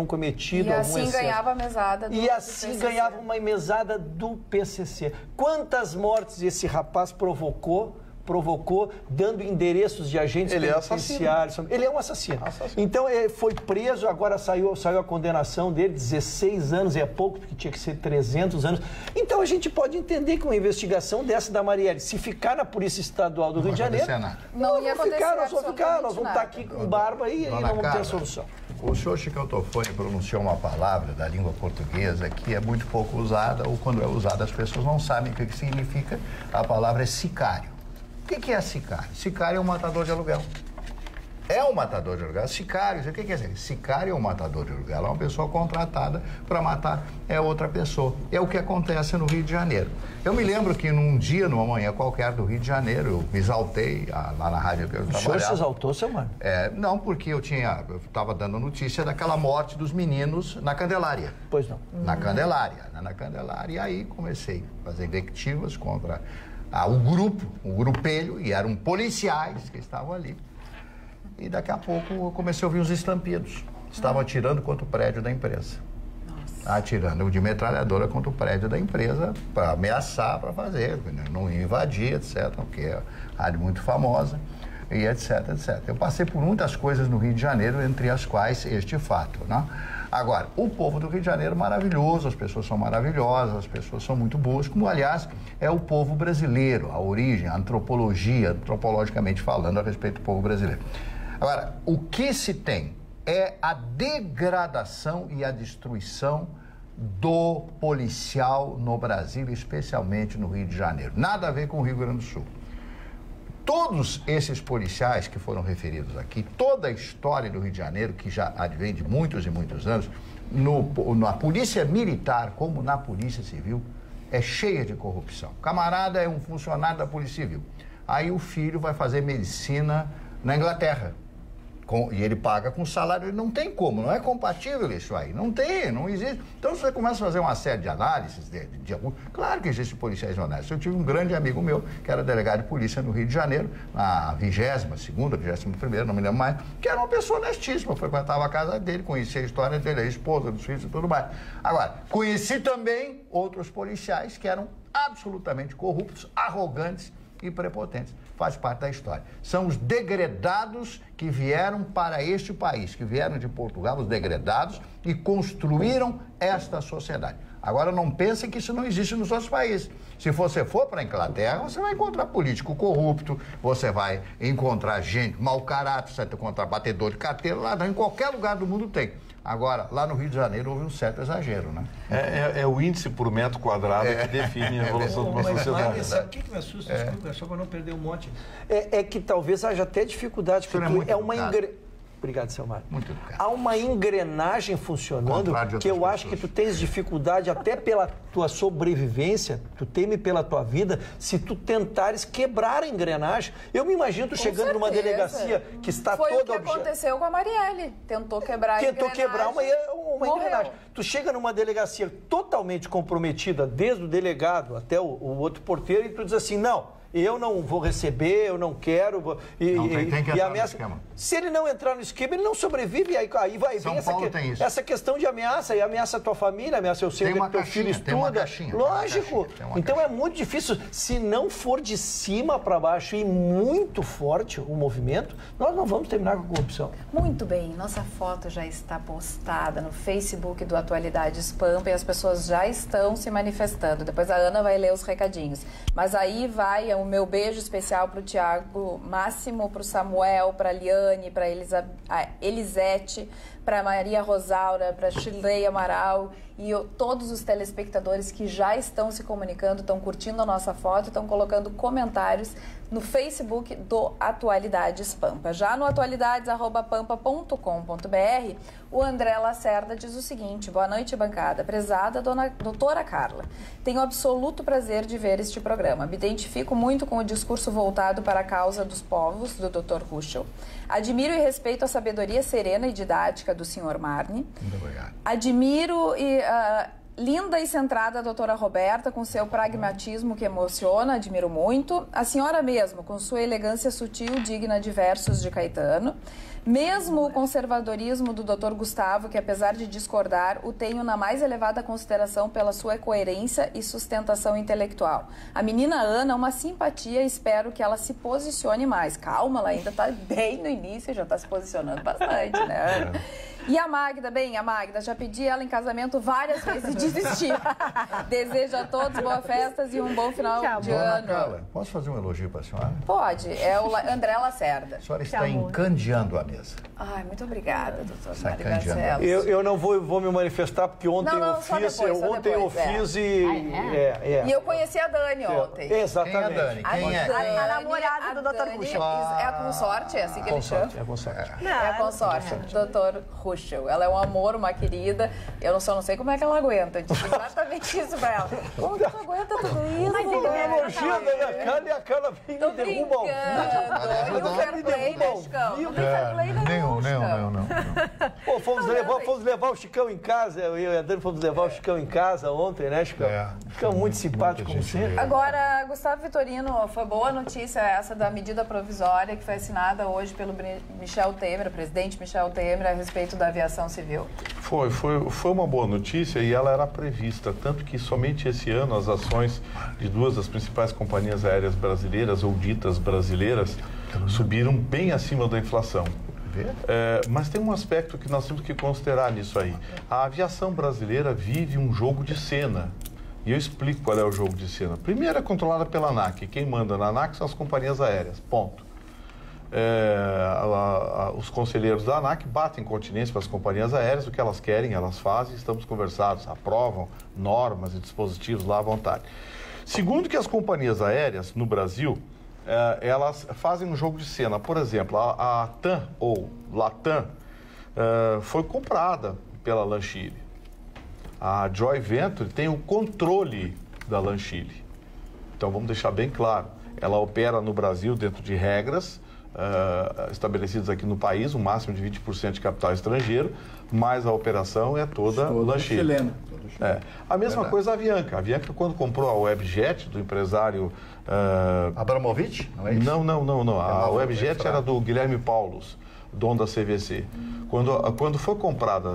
cometido algum excesso. E assim ganhava a mesada do PCC. E assim ganhava uma mesada do PCC. Quantas mortes esse rapaz provocou, dando endereços de agentes penitenciários. Ele é um assassino. Então, ele foi preso, agora saiu a condenação dele, 16 anos, é pouco, porque tinha que ser 300 anos. Então, a gente pode entender que uma investigação dessa da Marielle, se ficar na Polícia Estadual do Rio de Janeiro, não ia acontecer nós vamos estar aqui com barba e não vamos ter solução. O senhor Chicão Tofoni pronunciou uma palavra da língua portuguesa que é muito pouco usada, ou quando é usada as pessoas não sabem o que significa. A palavra é sicário. O que é sicário? Sicário é um matador de aluguel. É um matador de aluguel. Sicário, o que quer dizer? Sicário é um matador de aluguel. É uma pessoa contratada para matar outra pessoa. É o que acontece no Rio de Janeiro. Eu me lembro que num dia, numa manhã qualquer do Rio de Janeiro, eu me exaltei lá na rádio que eu trabalhava. O senhor se exaltou, seu mano? Não, porque eu estava dando notícia daquela morte dos meninos na Candelária. Pois não. Na Candelária. E aí comecei a fazer invectivas contra o grupelho, e eram policiais que estavam ali. E daqui a pouco eu comecei a ouvir uns estampidos. Estavam atirando contra o prédio da empresa. Atirando de metralhadora contra o prédio da empresa para ameaçar, para fazer, não invadir, etc. Porque é uma rádio muito famosa. e etc, etc. Eu passei por muitas coisas no Rio de Janeiro, entre as quais este fato, né? Agora, o povo do Rio de Janeiro é maravilhoso, as pessoas são maravilhosas, as pessoas são muito boas, como, aliás, é o povo brasileiro, a origem, a antropologia, antropologicamente falando, a respeito do povo brasileiro. Agora, o que se tem é a degradação e a destruição do policial no Brasil, especialmente no Rio de Janeiro. Nada a ver com o Rio Grande do Sul. Todos esses policiais que foram referidos aqui, toda a história do Rio de Janeiro, que já advém de muitos e muitos anos, na polícia militar como na polícia civil, é cheia de corrupção. O camarada é um funcionário da polícia civil. Aí o filho vai fazer medicina na Inglaterra. E ele paga com salário, não tem como, não é compatível isso aí, não existe. Então você começa a fazer uma série de análises, claro que existem policiais honestos. Eu tive um grande amigo meu, que era delegado de polícia no Rio de Janeiro, na 22ª, 21ª, não me lembro mais, que era uma pessoa honestíssima, frequentava a casa dele, conhecia a história dele, a esposa, dos filhos e tudo mais. Agora, conheci também outros policiais que eram absolutamente corruptos, arrogantes e prepotentes. Faz parte da história. São os degredados que vieram para este país, que vieram de Portugal, os degredados, e construíram esta sociedade. Agora, não pensem que isso não existe nos outros países. Se você for para a Inglaterra, você vai encontrar político corrupto, você vai encontrar gente mau caráter, você vai encontrar batedor de carteira, lá em qualquer lugar do mundo tem. Agora, lá no Rio de Janeiro houve um certo exagero, né? É o índice por metro quadrado que define a evolução de uma sociedade. Mas o que me assusta, desculpa, só para não perder um monte, é que talvez haja até dificuldade, porque Obrigado, seu Mário. Muito educado. Há uma engrenagem funcionando que eu acho que tu tens dificuldade até pela tua sobrevivência, tu teme pela tua vida, se tu tentares quebrar a engrenagem. Eu me imagino tu chegando numa delegacia que está toda... Foi o que aconteceu com a Marielle. Tentou quebrar a engrenagem. Tentou quebrar uma engrenagem. Tu chega numa delegacia totalmente comprometida, desde o delegado até o outro porteiro, e tu diz assim, não, eu não vou receber, eu não quero. Tem que entrar no esquema. Se ele não entrar no esquema, ele não sobrevive. E aí vai São vir Paulo tem isso. essa questão de ameaça. E ameaça a tua família, ameaça o seu filho, teu filho estuda. Tem uma caixinha. Lógico. Então é muito difícil. Se não for de cima para baixo e muito forte o movimento, nós não vamos terminar com a corrupção. Muito bem. Nossa foto já está postada no Facebook do Atualidades Pampa e as pessoas já estão se manifestando. Depois a Ana vai ler os recadinhos. Mas aí vai o meu beijo especial para o Tiago Máximo, para o Samuel, para a Liane, para a Elisete, para Maria Rosaura, para Shirley Amaral e todos os telespectadores que já estão se comunicando, estão curtindo a nossa foto, estão colocando comentários no Facebook do Atualidades Pampa. Já no atualidades@pampa.com.br, o André Lacerda diz o seguinte: boa noite, bancada. Prezada doutora Carla, tenho absoluto prazer de ver este programa. Me identifico muito com o discurso voltado para a causa dos povos do Dr. Ruschel. Admiro e respeito a sabedoria serena e didática do Sr. Marni. Muito obrigado. Admiro linda e centrada a doutora Roberta, com seu pragmatismo que emociona, admiro muito. A senhora mesmo, com sua elegância sutil, digna de versos de Caetano. Mesmo o conservadorismo do Dr. Gustavo, que apesar de discordar, o tenho na mais elevada consideração pela sua coerência e sustentação intelectual. A menina Ana, uma simpatia, espero que ela se posicione mais. Calma, ela ainda está bem no início, já está se posicionando bastante, né, Ana? E a Magda, a Magda, já pedi ela em casamento várias vezes e desistiu. Desejo a todos boas festas e um bom final de ano. Carla, posso fazer um elogio para a senhora? Pode, é o André Lacerda. A senhora está encandeando a mesa. Ai, muito obrigada, doutor Está Mário encandeando. Barcelos. Eu não vou me manifestar, porque ontem eu fiz e eu conheci a Dani ontem. Exatamente. Quem é a Dani? Quem é? A namorada do Dr. Ruschel. É a consorte, é assim que ele chama? É consorte. É a consorte, Dr. Ruschel. Ela é um amor, uma querida. Eu não sei como é que ela aguenta. Eu disse exatamente isso pra ela. Como que tu aguenta tudo isso? Mas ele é elogio da minha cara e a cara vem me derruba ao vivo. E o fair play, né, Chicão? Não tem fair play nenhum, Não. Pô, fomos levar o Chicão em casa. Eu e a Dani fomos levar o Chicão em casa ontem, né, Chicão? Ficou muito simpático, como sempre. Agora, Gustavo Vitorino, foi boa notícia essa da medida provisória que foi assinada hoje pelo Michel Temer, o presidente Michel Temer, a respeito da aviação civil. Foi uma boa notícia e ela era prevista, tanto que somente esse ano as ações de duas das principais companhias aéreas brasileiras ou ditas brasileiras subiram bem acima da inflação. Mas tem um aspecto que nós temos que considerar nisso aí. A aviação brasileira vive um jogo de cena. E eu explico qual é o jogo de cena. Primeiro é controlada pela ANAC. Quem manda na ANAC são as companhias aéreas. Ponto. Os conselheiros da ANAC batem continência para as companhias aéreas, o que elas querem, elas fazem, estamos conversados, aprovam normas e dispositivos lá à vontade. Segundo que as companhias aéreas no Brasil, elas fazem um jogo de cena. Por exemplo, a TAM ou Latam foi comprada pela LAN Chile. A Joy Venture tem o controle da LAN Chile. Então vamos deixar bem claro, ela opera no Brasil dentro de regras estabelecidas aqui no país, um máximo de 20% de capital estrangeiro, mas a operação é toda LAN Chile. A mesma coisa a Avianca. A Avianca, quando comprou a Webjet, do empresário... Abramovich? Não é isso? Não. A Webjet era do Guilherme Paulus, dono da CVC. Quando foi comprada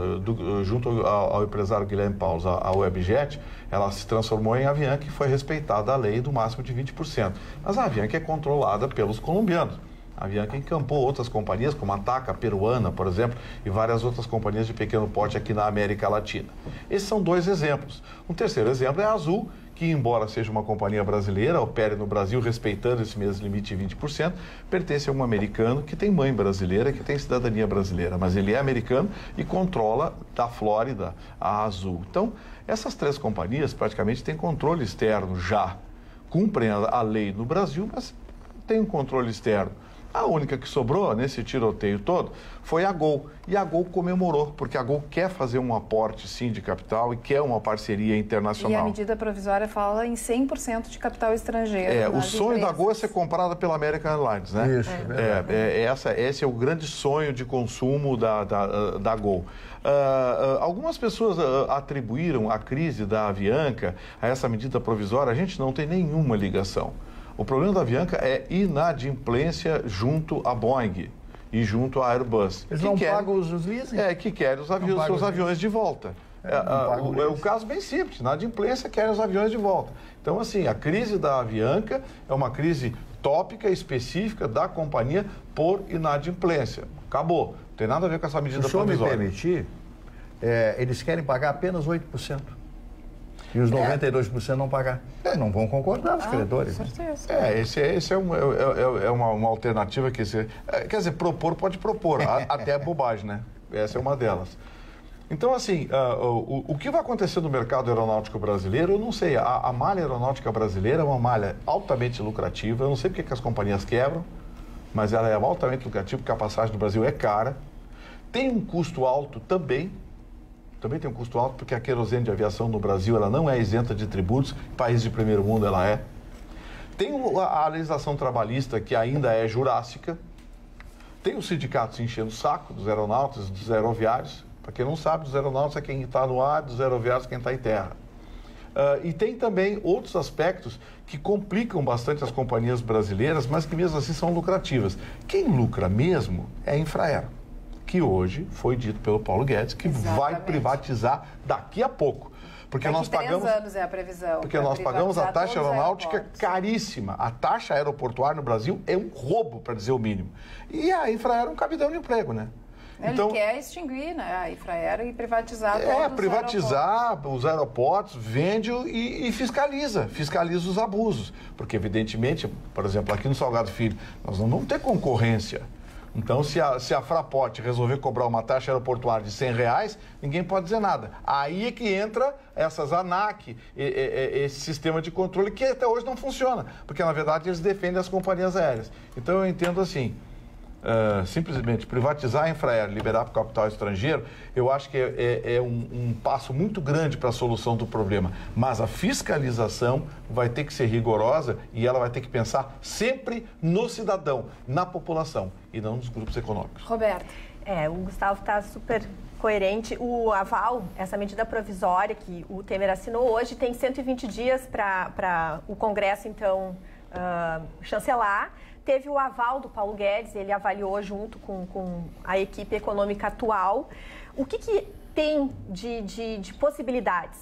junto ao empresário Guilherme Paulus, a Webjet, ela se transformou em Avianca e foi respeitada a lei do máximo de 20%. Mas a Avianca é controlada pelos colombianos. A Avianca encampou outras companhias, como a TACA peruana, por exemplo, e várias outras companhias de pequeno porte aqui na América Latina. Esses são dois exemplos. Um terceiro exemplo é a Azul, que, embora seja uma companhia brasileira, opere no Brasil respeitando esse mesmo limite de 20%, pertence a um americano que tem mãe brasileira, que tem cidadania brasileira, mas ele é americano e controla da Flórida a Azul. Então, essas três companhias praticamente têm controle externo já. Cumprem a lei no Brasil, mas têm um controle externo. A única que sobrou nesse tiroteio todo foi a Gol. E a Gol comemorou, porque a Gol quer fazer um aporte, sim, de capital e quer uma parceria internacional. E a medida provisória fala em 100% de capital estrangeiro. O sonho da Gol é ser comprada pela American Airlines, né? Isso, esse é o grande sonho de consumo da Gol. Algumas pessoas atribuíram a crise da Avianca a essa medida provisória. A gente não tem nenhuma ligação. O problema da Avianca é inadimplência junto à Boeing e junto à Airbus. Eles não pagam os leasing? Que querem seus aviões de volta. É um caso bem simples. Inadimplência querem os aviões de volta. Então, assim, a crise da Avianca é uma crise tópica, específica da companhia por inadimplência. Acabou. Não tem nada a ver com essa medida provisória. Se o senhor me permitir, eles querem pagar apenas 8%. E os 92% não pagar. Não vão concordar os credores. Com certeza. Esse é uma alternativa que... quer dizer, propor pode propor, até é bobagem, né? Essa é uma delas. Então, assim, o que vai acontecer no mercado aeronáutico brasileiro, eu não sei. A malha aeronáutica brasileira é uma malha altamente lucrativa. Eu não sei porque que as companhias quebram, mas ela é altamente lucrativa, porque a passagem no Brasil é cara. Tem um custo alto também. Também tem um custo alto, porque a querosene de aviação no Brasil ela não é isenta de tributos, em países de primeiro mundo ela é. Tem a legislação trabalhista, que ainda é jurássica. Tem os sindicatos enchendo o saco dos aeronautas, dos aeroviários. Para quem não sabe, dos aeronautas é quem está no ar, dos aeroviários quem está em terra. E tem também outros aspectos que complicam bastante as companhias brasileiras, mas que mesmo assim são lucrativas. Quem lucra mesmo é a Infraero, que hoje foi dito pelo Paulo Guedes que vai privatizar daqui a pouco. Porque daqui nós pagamos 3 anos é a previsão. Porque nós pagamos a taxa aeronáutica caríssima. A taxa aeroportuária no Brasil é um roubo, para dizer o mínimo. E a Infraero é um cabidão de emprego, né? Ele quer extinguir, né, a Infraero e privatizar todos privatizar os aeroportos, vende e fiscaliza os abusos. Porque, evidentemente, por exemplo, aqui no Salgado Filho, nós não vamos ter concorrência. Então, se a Fraport resolver cobrar uma taxa aeroportuária de R$100, ninguém pode dizer nada. Aí é que entra essas ANAC, esse sistema de controle que até hoje não funciona, porque, na verdade, eles defendem as companhias aéreas. Então, eu entendo assim, simplesmente privatizar a Infraero, liberar para o capital estrangeiro, eu acho que é um passo muito grande para a solução do problema. Mas a fiscalização vai ter que ser rigorosa e ela vai ter que pensar sempre no cidadão, na população e não nos grupos econômicos. Roberto. O Gustavo está super coerente. O aval, essa medida provisória que o Temer assinou hoje, tem 120 dias para o Congresso, então, chancelar. Teve o aval do Paulo Guedes, ele avaliou junto com a equipe econômica atual. O que tem de possibilidades?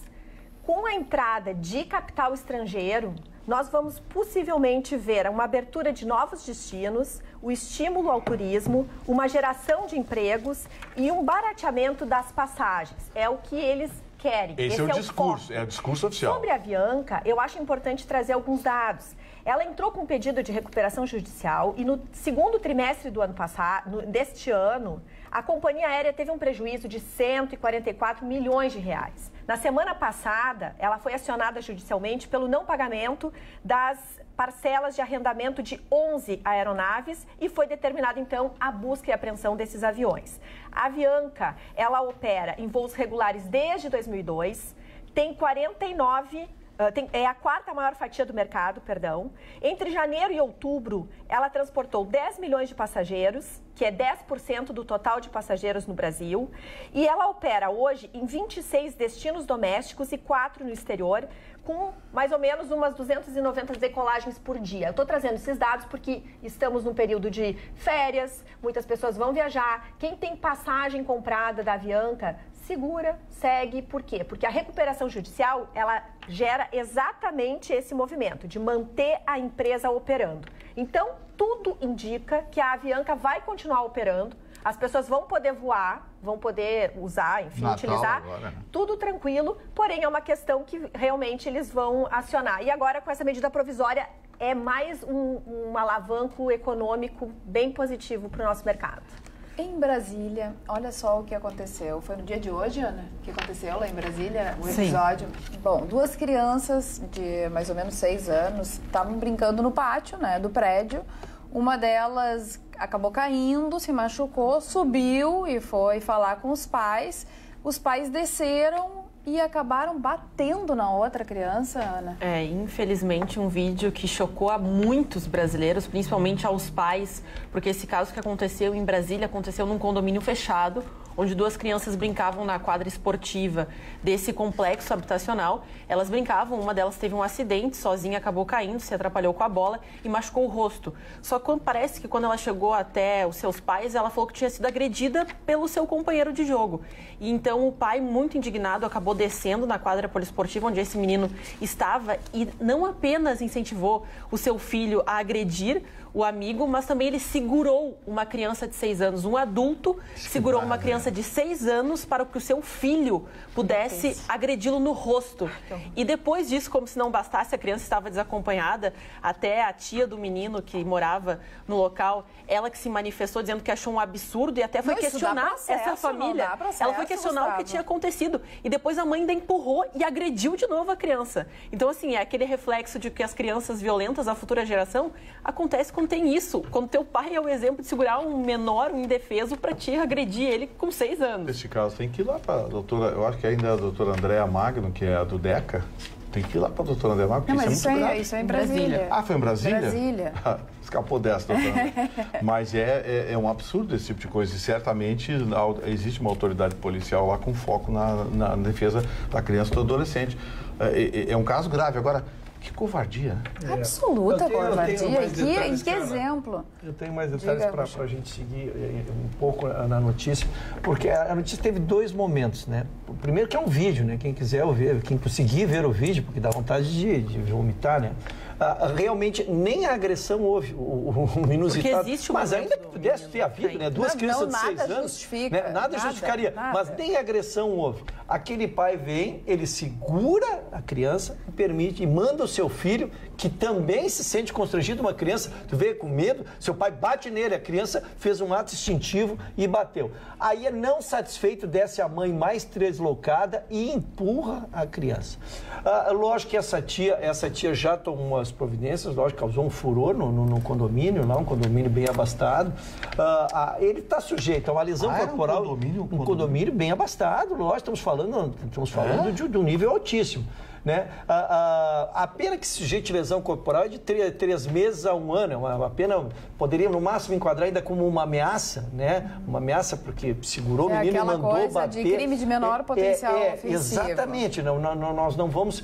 Com a entrada de capital estrangeiro, nós vamos possivelmente ver uma abertura de novos destinos, o estímulo ao turismo, uma geração de empregos e um barateamento das passagens. É o que eles querem. Esse é o discurso, é o discurso oficial. Sobre a Avianca, eu acho importante trazer alguns dados. Ela entrou com um pedido de recuperação judicial e no segundo trimestre do ano passado, deste ano, a companhia aérea teve um prejuízo de 144 milhões de reais. Na semana passada, ela foi acionada judicialmente pelo não pagamento das parcelas de arrendamento de 11 aeronaves e foi determinada, então, a busca e apreensão desses aviões. A Avianca, ela opera em voos regulares desde 2002, tem 49... é a quarta maior fatia do mercado, perdão. Entre janeiro e outubro, ela transportou 10 milhões de passageiros, que é 10% do total de passageiros no Brasil. E ela opera hoje em 26 destinos domésticos e 4 no exterior, com mais ou menos umas 290 decolagens por dia. Eu estou trazendo esses dados porque estamos num período de férias, muitas pessoas vão viajar. Quem tem passagem comprada da Avianca, segura, segue. Por quê? Porque a recuperação judicial, ela gera exatamente esse movimento de manter a empresa operando. Então, tudo indica que a Avianca vai continuar operando, as pessoas vão poder voar, vão poder usar, enfim, Natal utilizar, agora, né? Tudo tranquilo, porém é uma questão que realmente eles vão acionar. E agora, com essa medida provisória, é mais um alavanco econômico bem positivo para o nosso mercado. Em Brasília, olha só o que aconteceu. Foi no dia de hoje, Ana, que aconteceu lá em Brasília, o episódio. Sim. Bom, 2 crianças de mais ou menos 6 anos estavam brincando no pátio, né, do prédio. Uma delas acabou caindo, se machucou, subiu e foi falar com os pais. Os pais desceram e acabaram batendo na outra criança, Ana. É, infelizmente, um vídeo que chocou a muitos brasileiros, principalmente aos pais, porque esse caso que aconteceu em Brasília aconteceu num condomínio fechado, onde 2 crianças brincavam na quadra esportiva desse complexo habitacional. Elas brincavam, uma delas teve um acidente, sozinha acabou caindo, se atrapalhou com a bola e machucou o rosto. Só que parece que quando ela chegou até os seus pais, ela falou que tinha sido agredida pelo seu companheiro de jogo. E então o pai, muito indignado, acabou descendo na quadra poliesportiva onde esse menino estava e não apenas incentivou o seu filho a agredir o amigo, mas também ele segurou uma criança de 6 anos, um adulto segurou uma criança de 6 anos para que o seu filho pudesse agredi-lo no rosto. E depois disso, como se não bastasse, a criança estava desacompanhada, até a tia do menino que morava no local, ela que se manifestou dizendo que achou um absurdo e até foi questionar essa família. Ela foi questionar o que tinha acontecido. E depois a mãe ainda empurrou e agrediu de novo a criança. Então, assim, é aquele reflexo de que as crianças violentas, a futura geração, acontece quando tem isso. Quando teu pai é o exemplo de segurar um menor, um indefeso, para te agredir ele com 6 anos. Nesse caso, tem que ir lá para a doutora, eu acho que ainda é a doutora Andréa Magno, que é a do DECA, tem que ir lá para a doutora Andréa Magno, porque não, mas isso é em Brasília. Ah, foi em Brasília? Brasília. Escapou dessa, doutora. Mas é um absurdo esse tipo de coisa. E certamente existe uma autoridade policial lá com foco na defesa da criança e do adolescente. É um caso grave. Agora, que covardia. Absoluta covardia. Que exemplo. Eu tenho mais detalhes para a gente seguir um pouco na notícia, porque a notícia teve 2 momentos, né? O primeiro que é um vídeo, né? Quem quiser ver, quem conseguir ver o vídeo, porque dá vontade de vomitar, né? Realmente nem a agressão houve, o inusitado. Mas ainda que pudesse ter havido, né? 2 crianças de 6 anos, né? Nada justificaria, mas nem a agressão houve. Aquele pai vem, ele segura a criança e permite, e manda o seu filho, que também se sente constrangido, uma criança, tu vê com medo, seu pai bate nele, a criança fez um ato instintivo e bateu. Aí, não satisfeito, desce a mãe mais deslocada e empurra a criança. Lógico que essa tia já tomou as providências, lógico, causou um furor no condomínio, lá, um condomínio bem abastado. Ele está sujeito a uma lesão corporal. Um condomínio bem abastado, lógico, estamos falando de um nível altíssimo. Né? A pena que se sujeite lesão corporal é de 3 meses a 1 ano. A pena poderia, no máximo, enquadrar ainda como uma ameaça, né? Uma ameaça porque segurou o menino e mandou coisa bater. De crime de menor potencial ofensivo. Exatamente. Nós não vamos...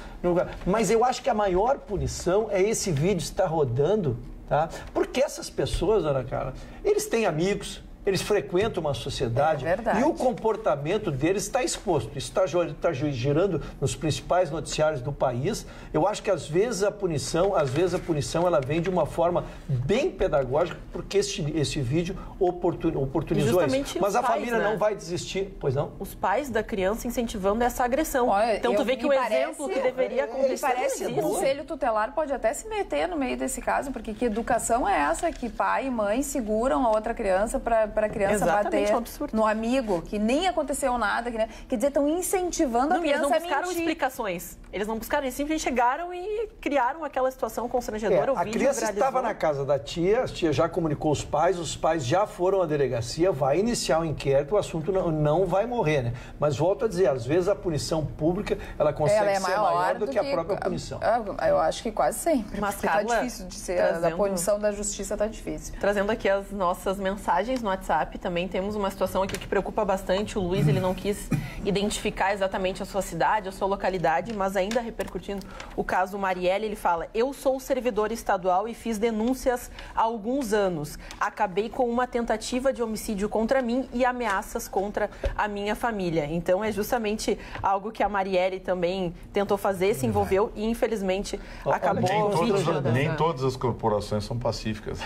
Mas eu acho que a maior punição é esse vídeo estar rodando, tá? Porque essas pessoas, Ana Carla, eles têm amigos, eles frequentam uma sociedade e o comportamento deles está exposto. Isso está girando nos principais noticiários do país. Eu acho que às vezes a punição ela vem de uma forma bem pedagógica, porque esse vídeo oportunizou isso. Mas a família não vai desistir, pois não? Os pais da criança incentivando essa agressão. Olha, então tu vê que o exemplo que deveria acontecer. Parece que o conselho tutelar pode até se meter no meio desse caso, porque que educação é essa que pai e mãe seguram a outra criança para a criança bater no amigo, que nem aconteceu nada, que, né? Quer dizer, estão incentivando a criança a mentir. Eles não buscaram explicações. Eles não buscaram, eles simplesmente chegaram e criaram aquela situação constrangedora. A criança estava na casa da tia, a tia já comunicou os pais já foram à delegacia, vai iniciar um inquérito, o assunto não vai morrer, né? Mas volto a dizer, às vezes a punição pública, ela consegue ser maior do que a própria punição. Eu acho que quase sempre. Mas, Carla, tá difícil de ser, a punição da justiça tá difícil. Trazendo aqui as nossas mensagens no WhatsApp, também temos uma situação aqui que preocupa bastante. O Luiz, ele não quis identificar exatamente a sua cidade, a sua localidade, mas ainda repercutindo o caso Marielle, ele fala: eu sou servidor estadual e fiz denúncias há alguns anos. Acabei com uma tentativa de homicídio contra mim e ameaças contra a minha família. Então é justamente algo que a Marielle também tentou fazer, se envolveu e infelizmente acabou vítima. Nem todas as corporações são pacíficas.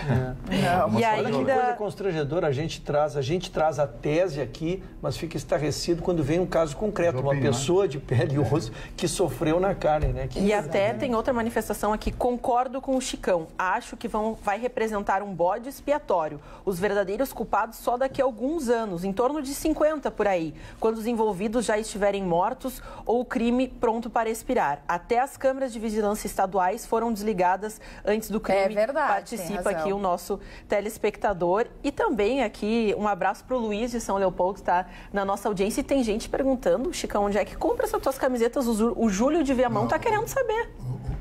E ainda que coisa constrangedora, a gente traz a tese aqui, mas fica estarrecido quando vem um caso concreto, uma pessoa de pele e osso que sofreu na carne, né? E até tem outra manifestação aqui: concordo com o Chicão, acho que vai representar um bode expiatório. Os verdadeiros culpados só daqui a alguns anos, em torno de 50 por aí, quando os envolvidos já estiverem mortos ou o crime pronto para expirar. Até as câmeras de vigilância estaduais foram desligadas antes do crime. É verdade. Participa aqui o nosso telespectador. E também aqui um abraço para o Luiz de São Leopoldo, que está na nossa audiência. E tem gente perguntando, Chicão, onde é que compra essas tuas camisetas? O Júlio de Viamão está querendo saber.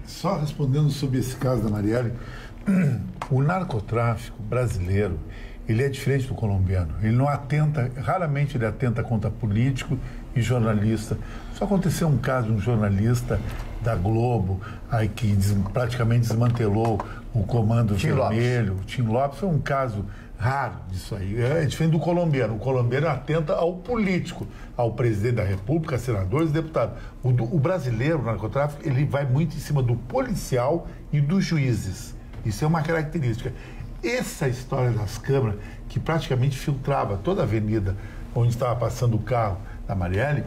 Só respondendo sobre esse caso da Marielle, o narcotráfico brasileiro, ele é diferente do colombiano. Ele não atenta, raramente ele atenta contra político e jornalista. Só aconteceu um caso de um jornalista da Globo, aí que praticamente desmantelou o Comando Vermelho. O Tim Lopes foi um caso raro disso aí. É diferente do colombiano. O colombiano atenta ao político, ao presidente da República, a senadores e deputados. O brasileiro, o narcotráfico, ele vai muito em cima do policial e dos juízes. Isso é uma característica. Essa história das câmeras, que praticamente filtrava toda a avenida onde estava passando o carro da Marielle,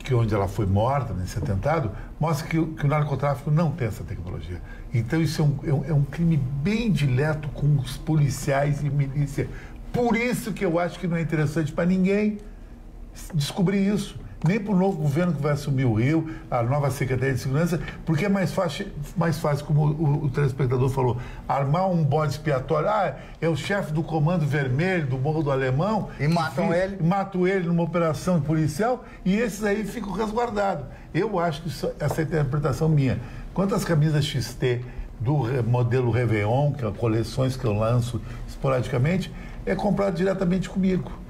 que onde ela foi morta nesse atentado, mostra que o narcotráfico não tem essa tecnologia. Então isso é um crime bem direto com os policiais e milícia. Por isso que eu acho que não é interessante para ninguém descobrir isso. Nem para o novo governo que vai assumir o Rio, a nova Secretaria de Segurança, porque é mais fácil, como o telespectador falou, armar um bode expiatório. É o chefe do Comando Vermelho, do Morro do Alemão. E matam ele. Matam ele numa operação policial e esses aí ficam resguardados. Eu acho que essa é a interpretação minha. Quanto às camisas XT do modelo Réveillon, que são coleções que eu lanço esporadicamente, é comprado diretamente comigo.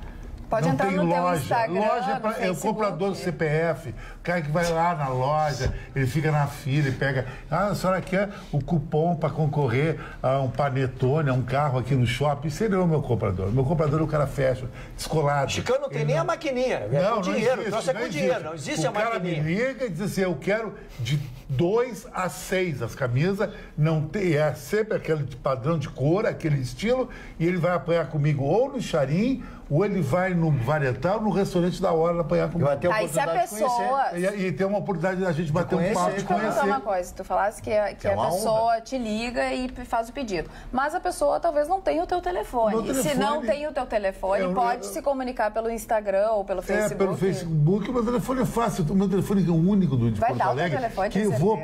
Pode não entrar tem no loja. teu Instagram, Loja é o comprador do CPF, o cara que vai lá na loja, ele fica na fila e pega. A senhora quer o cupom para concorrer a um panetone, a um carro aqui no shopping? Esse não é o meu comprador. O meu comprador é o cara fecha, descolado. Chicão não tem nem a maquininha. Não, com dinheiro. Existe, com dinheiro. Não existe a maquininha. O cara me liga e diz assim: eu quero de 2 a 6 as camisas, não tem, é sempre aquele padrão de cor, aquele estilo, e ele vai apanhar comigo ou no Charim, ou ele vai no Varietal, no restaurante da hora apanhar comigo. Vai ter a oportunidade de conhecer. E tem uma oportunidade da gente bater um papo de conhecer. Uma coisa, tu falasse que a pessoa te liga e faz o pedido. Mas a pessoa talvez não tenha o teu telefone. Se não tem o teu telefone, pode se comunicar pelo Instagram ou pelo Facebook. Pelo Facebook. O meu telefone é fácil. O meu telefone é o único de Porto Alegre. Que eu vou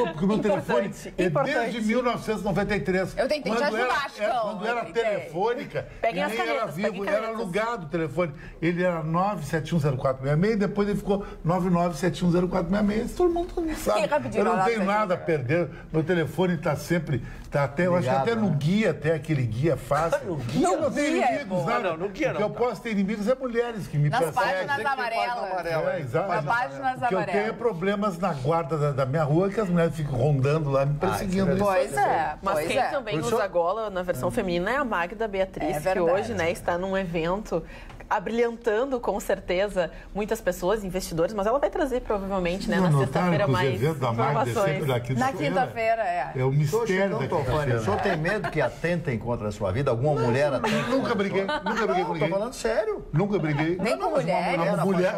porque o meu telefone é desde 1993. Eu tentei te ajudar, Chicão. Quando era telefônica, Peguem as canetas, era vivo, era alugado. ligado o telefone. Ele era 9710466 e depois ele ficou 99710466. Todo mundo sabe. Eu não tenho nada a perder. Meu telefone está sempre... Tá até, eu acho que até no guia, até aquele guia fácil. Não, não tenho inimigos, nada. No guia o que eu posso ter inimigos é mulheres que me nas perseguem. Páginas amarelas. Exato. Nas páginas O que eu tenho é problemas na guarda da minha rua, que as mulheres ficam rondando lá, me perseguindo. Pois é. Mas quem também usa gola na versão feminina é a Magda Beatriz, que hoje, né, está num evento abrilhantando, com certeza, muitas pessoas, investidores, mas ela vai trazer, provavelmente, né, na sexta-feira mais informações. Na quinta-feira, é o mistério da quinta-feira. O senhor tem medo que atentem contra a sua vida? Alguma mulher atente? Nunca briguei com ninguém. Tô falando sério. Nunca briguei. Nem com mulheres.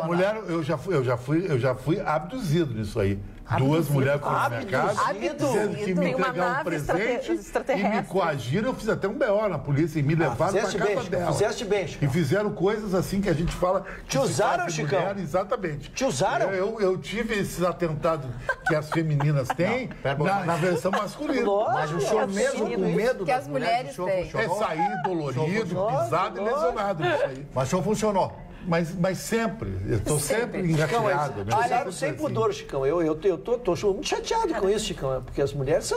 Mulher, eu já fui abduzido nisso aí. Duas mulheres foram na minha casa, dizendo que me entregaram um presente e me coagiram. Eu fiz até um BO na polícia e me levaram para casa dela. Fizeste bem, Chico. E fizeram coisas assim que a gente fala... Te usaram, Chicão? Mulher, exatamente. Te usaram? Eu tive esses atentados que as femininas têm na versão masculina. Mas o senhor mesmo com medo que as mulheres têm. É sair dolorido, pisado e lesionado nisso aí. Mas o senhor funcionou. Mas sempre, eu estou sempre engatilhado. Olha, sem pudor, Chicão. Eu tô muito chateado com isso, Chicão. Porque as mulheres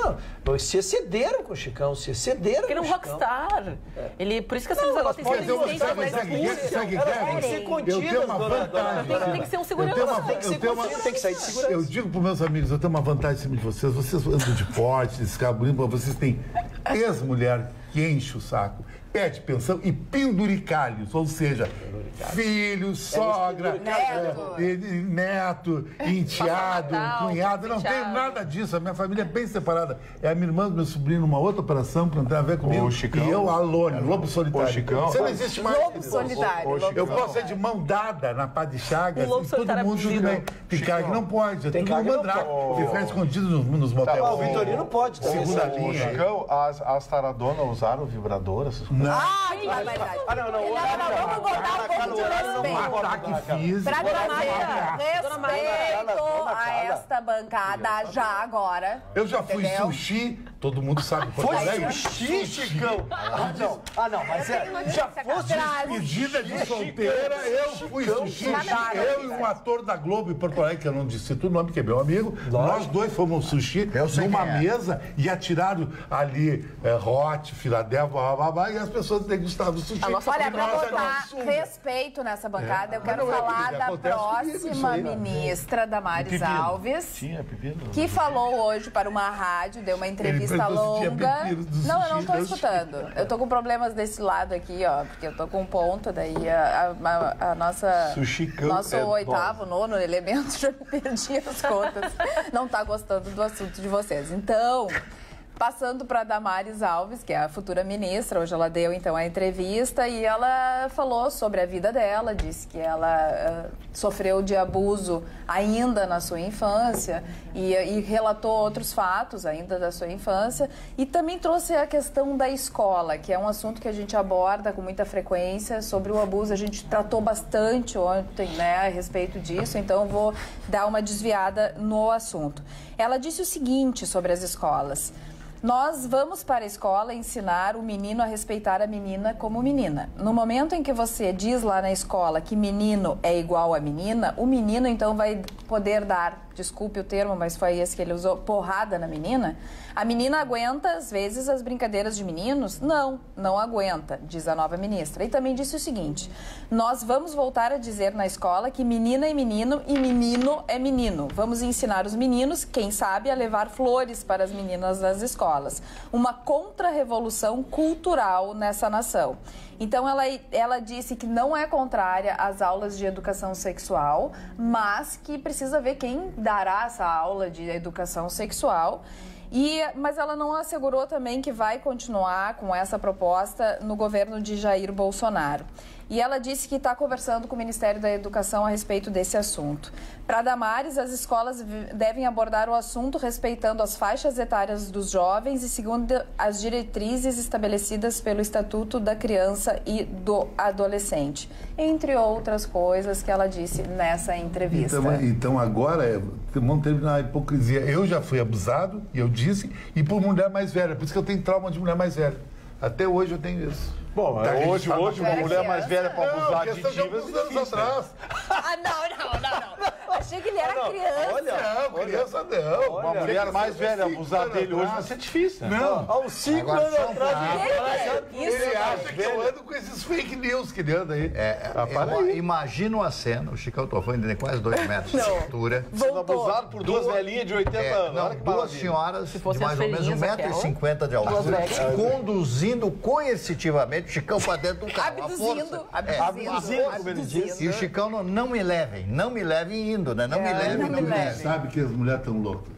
se excederam com o Chicão, se excederam porque com o Chicão. Porque ele é um rockstar. Ele, por isso que as pessoas agora têm que ser contidas. Eu tenho uma vantagem. Tem que ser um segurança. Tem que sair de segurança. Eu digo para meus amigos, eu tenho uma vantagem em cima de vocês. Vocês andam de porte, esse carro bonito, vocês têm ex-mulher que enche o saco, pede pensão e penduricalhos, ou seja, filho, sogra, neto, enteado, cunhado. Não tenho nada disso. A minha família é bem separada. É a minha irmã do meu sobrinho numa outra operação que não tem a ver comigo. E eu, Alone, lobo solitário. Você não existe mais. Lobo solitário. Eu posso ir de mão dada na pá de Chagas e todo mundo bem. Tem cara que não pode. Tem cara que não pode. Ficar escondido nos motéis. O Vitorino pode. Segunda linha. Chicão, as taradonas usaram vibradoras? Ah, que barbaridade. Vamos botar um pouco de respeito. Ataque físico. Pra trazer respeito a esta bancada já agora. Eu já fui sushi, todo mundo sabe. Foi sushi, Chicão? Não, mas já fosse despedida de solteira, eu fui sushi. Eu e um ator da Globo em Porto Alegre, que eu não disse o nome, que é meu amigo, nós dois fomos sushi numa mesa e atiraram ali hot, Filadélfia, e as pessoas degustavam sushi. Olha, pra botar respeito nessa bancada, eu quero falar da próxima ministra, Damares Alves, que falou hoje para uma rádio, deu uma entrevista longa. Não, eu não estou escutando. Eu estou com problemas desse lado aqui, ó, porque eu estou com ponto, daí a nossa... Nosso oitavo, nono elemento, já perdi as contas, não está gostando do assunto de vocês. Então... Passando para Damares Alves, que é a futura ministra, hoje ela deu então a entrevista e ela falou sobre a vida dela, disse que ela sofreu de abuso ainda na sua infância e relatou outros fatos ainda da sua infância e também trouxe a questão da escola, que é um assunto que a gente aborda com muita frequência sobre o abuso. A gente tratou bastante ontem, né, a respeito disso, então vou dar uma desviada no assunto. Ela disse o seguinte sobre as escolas: nós vamos para a escola ensinar o menino a respeitar a menina como menina. No momento em que você diz lá na escola que menino é igual a menina, o menino então vai poder dar, desculpe o termo, mas foi esse que ele usou, porrada na menina. A menina aguenta, às vezes, as brincadeiras de meninos? Não aguenta, diz a nova ministra. E também disse o seguinte: nós vamos voltar a dizer na escola que menina é menino e menino é menino. Vamos ensinar os meninos, quem sabe, a levar flores para as meninas das escolas. Uma contra-revolução cultural nessa nação. Então, ela disse que não é contrária às aulas de educação sexual, mas que precisa ver quem dará essa aula de educação sexual. Mas ela não assegurou também que vai continuar com essa proposta no governo de Jair Bolsonaro. E ela disse que está conversando com o Ministério da Educação a respeito desse assunto. Para Damares, as escolas devem abordar o assunto respeitando as faixas etárias dos jovens e segundo as diretrizes estabelecidas pelo Estatuto da Criança e do Adolescente, entre outras coisas que ela disse nessa entrevista. Então agora, vamos terminar a hipocrisia. Eu já fui abusado, e eu disse, e por mulher mais velha. Por isso que eu tenho trauma de mulher mais velha. Até hoje eu tenho isso. Bom, hoje uma mulher mais velha para abusar de divas... anos atrás. Não. Achei que ele era criança. Criança não. Uma mulher mais velha abusar dele hoje vai ser difícil. Né? Não. Há uns 5 anos atrás. Ele acha que eu ando com esses fake news que ele anda aí. Imagina uma cena, o Chicão Tofani tem quase 2 metros de altura. Sendo abusado por duas velhinhas de 80 anos. Não, duas senhoras de mais ou menos 1,50 m de altura, conduzindo coercitivamente o Chicão para dentro do carro. Abduzindo, como ele disse. E o Chicão não me levem indo, né? Não me levem. Sabe que as mulheres estão loucas?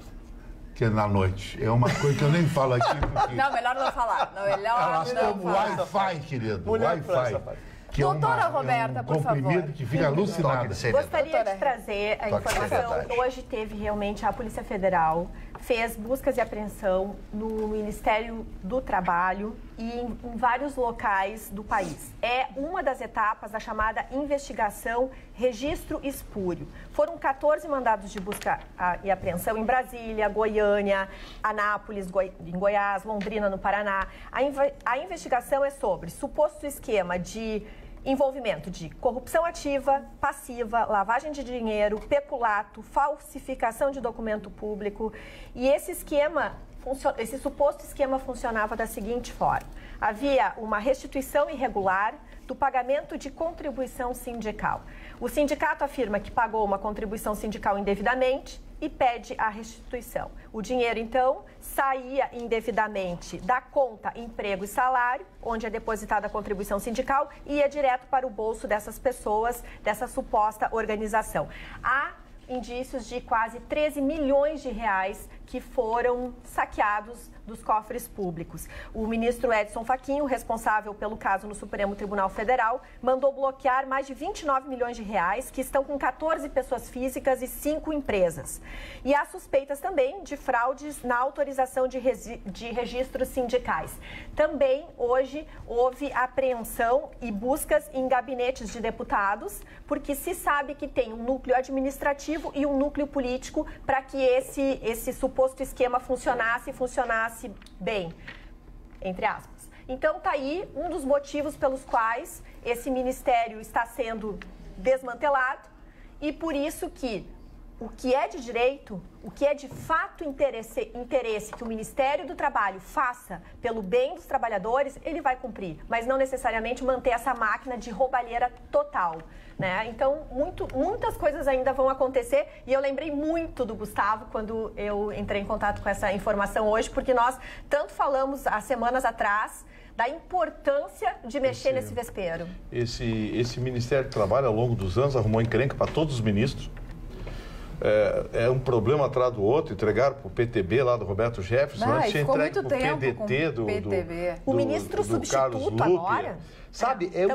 Que é na noite. É uma coisa que eu nem falo aqui. Porque Não, melhor não falar. elas tomam Wi-Fi, querido. Wi-Fi. Doutora Roberta, por favor. Comprimido que fica alucinado. Gostaria de trazer a informação. Hoje teve realmente a Polícia Federal, fez buscas e apreensão no Ministério do Trabalho e em vários locais do país. É uma das etapas da chamada investigação registro espúrio. Foram 14 mandados de busca e apreensão em Brasília, Goiânia, Anápolis, em Goiás, Londrina, no Paraná. A investigação é sobre suposto esquema de envolvimento de corrupção ativa, passiva, lavagem de dinheiro, peculato, falsificação de documento público. E esse suposto esquema funcionava da seguinte forma: havia uma restituição irregular do pagamento de contribuição sindical. O sindicato afirma que pagou uma contribuição sindical indevidamente e pede a restituição. O dinheiro, então, saía indevidamente da conta emprego e salário, onde é depositada a contribuição sindical, e ia direto para o bolso dessas pessoas, dessa suposta organização. Há indícios de quase 13 milhões de reais que foram saqueados dos cofres públicos. O ministro Edson Fachin, responsável pelo caso no Supremo Tribunal Federal, mandou bloquear mais de 29 milhões de reais, que estão com 14 pessoas físicas e 5 empresas. E há suspeitas também de fraudes na autorização de registros sindicais. Também, hoje, houve apreensão e buscas em gabinetes de deputados, porque se sabe que tem um núcleo administrativo e um núcleo político para que esse suposto esquema funcionasse bem, entre aspas. Então, está aí um dos motivos pelos quais esse ministério está sendo desmantelado e por isso que o que é de direito, o que é de fato interesse que o Ministério do Trabalho faça pelo bem dos trabalhadores, ele vai cumprir, mas não necessariamente manter essa máquina de roubalheira total, né? Então, muitas coisas ainda vão acontecer e eu lembrei muito do Gustavo quando eu entrei em contato com essa informação hoje, porque nós tanto falamos há semanas atrás da importância de mexer nesse vespeiro. Esse Ministério do Trabalho, ao longo dos anos, arrumou encrenca para todos os ministros. É um problema atrás do outro. Entregaram para o PTB lá do Roberto Jefferson, antes tinha entregue para o PDT o ministro substituto agora sabe, é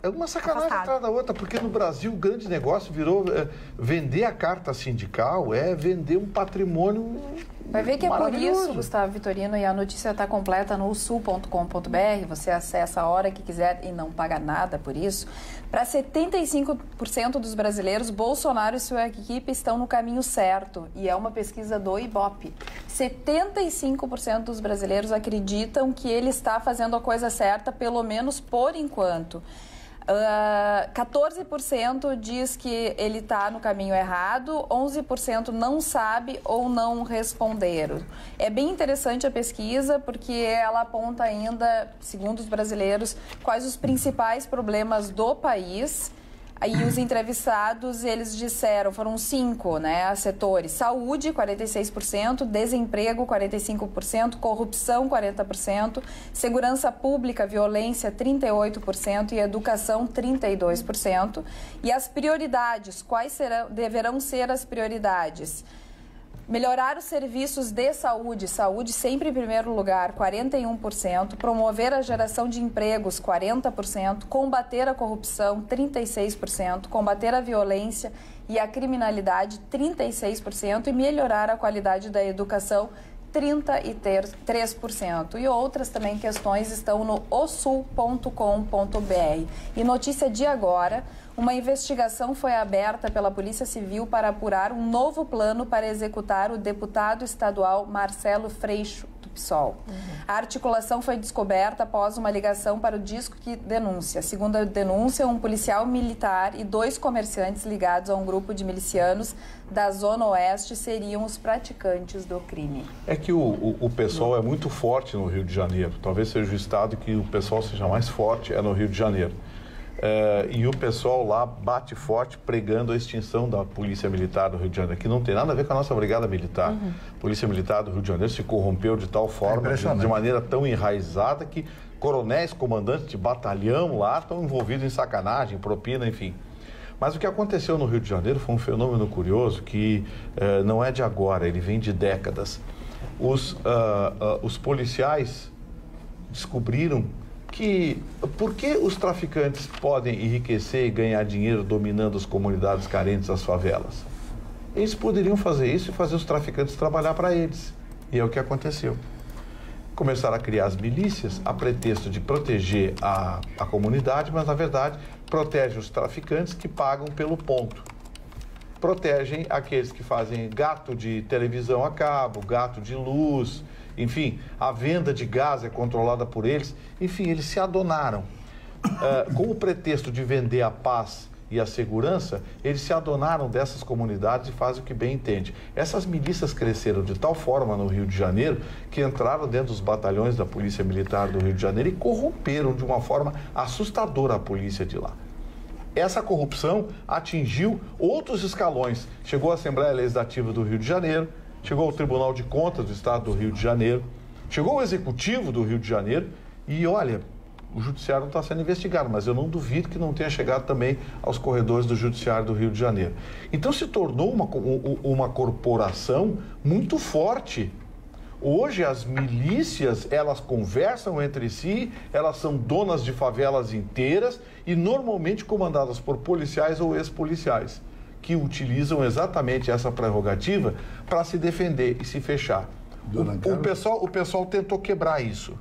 uma sacanagem atrás da outra, porque no Brasil o grande negócio virou vender a carta sindical, vender um patrimônio. Vai ver que é por isso, Gustavo Vitorino, e a notícia está completa no sul.com.br, você acessa a hora que quiser e não paga nada por isso. Para 75% dos brasileiros, Bolsonaro e sua equipe estão no caminho certo, e é uma pesquisa do Ibope. 75% dos brasileiros acreditam que ele está fazendo a coisa certa, pelo menos por enquanto. 14% diz que ele está no caminho errado, 11% não sabe ou não responderam. É bem interessante a pesquisa porque ela aponta ainda, segundo os brasileiros, quais os principais problemas do país. Aí os entrevistados, eles disseram, foram 5, né, setores: saúde, 46%, desemprego, 45%, corrupção, 40%, segurança pública, violência, 38% e educação, 32%. E as prioridades, quais deverão ser as prioridades? Melhorar os serviços de saúde sempre em primeiro lugar, 41%, promover a geração de empregos, 40%, combater a corrupção, 36%, combater a violência e a criminalidade, 36%, e melhorar a qualidade da educação, 33%. E outras também questões estão no osul.com.br. E notícia de agora: uma investigação foi aberta pela Polícia Civil para apurar um novo plano para executar o deputado estadual Marcelo Freixo, do PSOL. A articulação foi descoberta após uma ligação para o Disque Denúncia. Segundo a denúncia, um policial militar e 2 comerciantes ligados a um grupo de milicianos da Zona Oeste seriam os praticantes do crime. É que o PSOL é muito forte no Rio de Janeiro. Talvez seja o estado que o PSOL seja mais forte, é no Rio de Janeiro. E o PSOL lá bate forte pregando a extinção da Polícia Militar do Rio de Janeiro, que não tem nada a ver com a nossa Brigada Militar. A Polícia Militar do Rio de Janeiro se corrompeu de tal forma, de maneira tão enraizada, que coronéis, comandantes de batalhão lá estão envolvidos em sacanagem, propina, enfim. Mas o que aconteceu no Rio de Janeiro foi um fenômeno curioso que não é de agora, ele vem de décadas. Os policiais descobriram que por que os traficantes podem enriquecer e ganhar dinheiro dominando as comunidades carentes, as favelas? Eles poderiam fazer isso e fazer os traficantes trabalhar para eles. E é o que aconteceu. Começaram a criar as milícias a pretexto de proteger a comunidade, mas na verdade protege os traficantes que pagam pelo ponto. Protegem aqueles que fazem gato de televisão a cabo, gato de luz, enfim, a venda de gás é controlada por eles. Enfim, eles se adonaram. Com o pretexto de vender a paz e a segurança, eles se adonaram dessas comunidades e fazem o que bem entende. Essas milícias cresceram de tal forma no Rio de Janeiro que entraram dentro dos batalhões da Polícia Militar do Rio de Janeiro e corromperam de uma forma assustadora a polícia de lá. Essa corrupção atingiu outros escalões. Chegou à Assembleia Legislativa do Rio de Janeiro, chegou ao Tribunal de Contas do Estado do Rio de Janeiro, chegou ao Executivo do Rio de Janeiro e, olha, o Judiciário não está sendo investigado, mas eu não duvido que não tenha chegado também aos corredores do Judiciário do Rio de Janeiro. Então se tornou uma corporação muito forte. Hoje as milícias, elas conversam entre si, elas são donas de favelas inteiras e normalmente comandadas por policiais ou ex-policiais, que utilizam exatamente essa prerrogativa para se defender e se fechar. O pessoal tentou quebrar isso.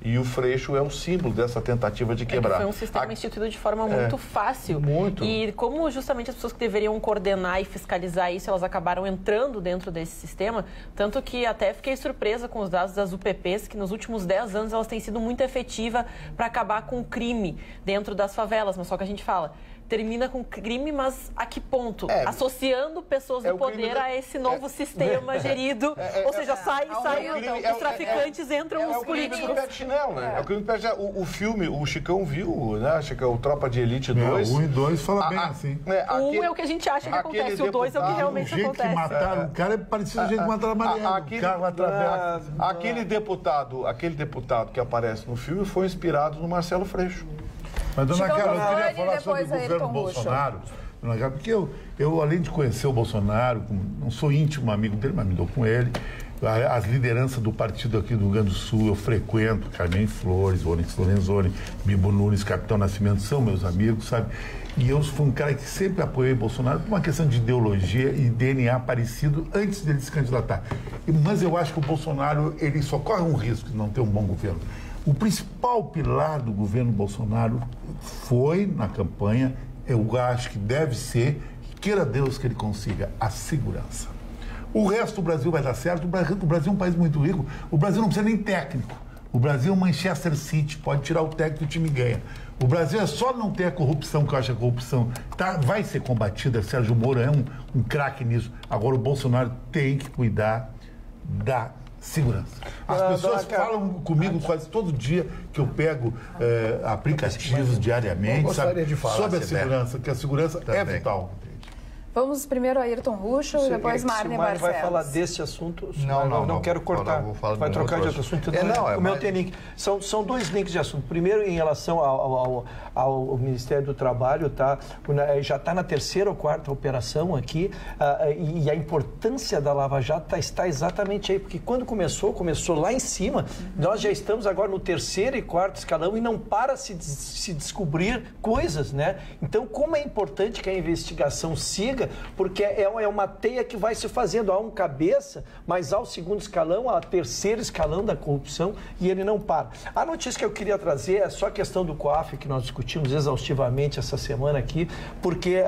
E o Freixo é o símbolo dessa tentativa de quebrar. Foi um sistema instituído de forma muito fácil. Muito. E como justamente as pessoas que deveriam coordenar e fiscalizar isso, elas acabaram entrando dentro desse sistema, tanto que até fiquei surpresa com os dados das UPPs, que nos últimos 10 anos elas têm sido muito efetivas para acabar com o crime dentro das favelas. Mas só que a gente fala, termina com crime, mas a que ponto? Associando pessoas do poder a esse novo sistema gerido. Ou seja, os traficantes entram os políticos. Né? É o crime do pé de chinelo. O filme, o Chicão viu, né? Chicão, Tropa de Elite 2. 1 e 2 fala bem assim. É o que a gente acha que acontece, o 2 é o que realmente acontece. O jeito que mataram o cara é parecido ao jeito que mataram a Marielle. Aquele deputado que aparece no filme foi inspirado no Marcelo Freixo. Mas, dona Carla, eu queria falar sobre o governo Bolsonaro. Dona Carla, porque eu, além de conhecer o Bolsonaro, não sou íntimo amigo dele, mas me dou com ele. As lideranças do partido aqui do Rio Grande do Sul, eu frequento, Carmen Flores, Onyx Lorenzoni, Bibo Nunes, Capitão Nascimento, são meus amigos, sabe? E eu fui um cara que sempre apoiei Bolsonaro por uma questão de ideologia e DNA parecido antes dele se candidatar. Mas eu acho que o Bolsonaro, ele só corre um risco de não ter um bom governo. O principal pilar do governo Bolsonaro foi, na campanha, eu acho que deve ser, queira Deus que ele consiga, a segurança. O resto do Brasil vai dar certo, o Brasil é um país muito rico, o Brasil não precisa nem técnico. O Brasil é um Manchester City, pode tirar o técnico e o time ganha. O Brasil é só não ter a corrupção, que eu acho que a corrupção vai ser combatida, Sérgio Moro é um craque nisso. Agora o Bolsonaro tem que cuidar da segurança. As pessoas falam comigo quase todo dia que eu pego aplicativos diariamente, sabe, sobre a segurança, que a segurança é vital. Vamos primeiro a Ayrton Russo e depois Marne Barcelos. vai falar desse assunto? Não quero cortar. Vai trocar de outro assunto. O meu tem link. São 2 links de assunto. Primeiro, em relação ao Ministério do Trabalho, tá? Já está na 3ª ou 4ª operação aqui, e a importância da Lava Jato está exatamente aí, porque quando começou lá em cima, nós já estamos agora no 3º e 4º escalão e não para se descobrir coisas, né? Então, como é importante que a investigação siga, porque é uma teia que vai se fazendo. Há um cabeça, mas há o 2º escalão, há o 3º escalão da corrupção e ele não para. A notícia que eu queria trazer é só a questão do COAF, que nós discutimos exaustivamente essa semana aqui, porque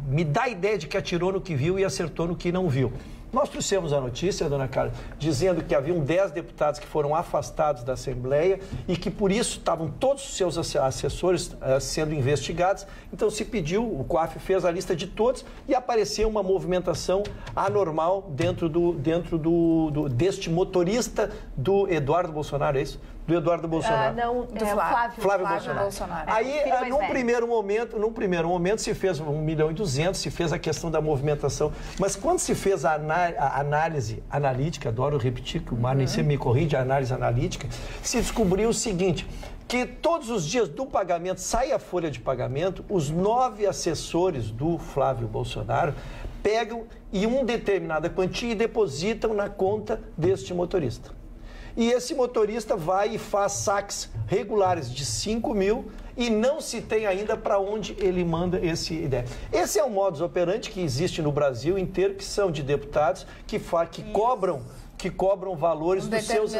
me dá a ideia de que atirou no que viu e acertou no que não viu. Nós trouxemos a notícia, dona Carla, dizendo que haviam 10 deputados que foram afastados da Assembleia e que por isso estavam todos os seus assessores sendo investigados. Então se pediu, o COAF fez a lista de todos e apareceu uma movimentação anormal dentro deste motorista do Eduardo Bolsonaro, é isso? Do Eduardo Bolsonaro. Não, do Flávio Bolsonaro. Aí, num primeiro momento, se fez 1,2 milhão, se fez a questão da movimentação. Mas quando se fez a análise analítica, adoro repetir, que o Marlon sempre me corrige, a análise analítica, se descobriu o seguinte, que todos os dias do pagamento, sai a folha de pagamento, os 9 assessores do Flávio Bolsonaro pegam e uma determinada quantia e depositam na conta deste motorista. E esse motorista vai e faz saques regulares de 5 mil e não se tem ainda para onde ele manda esse ideia. Esse é o modus operandi que existe no Brasil inteiro, que são de deputados que cobram valores dos seus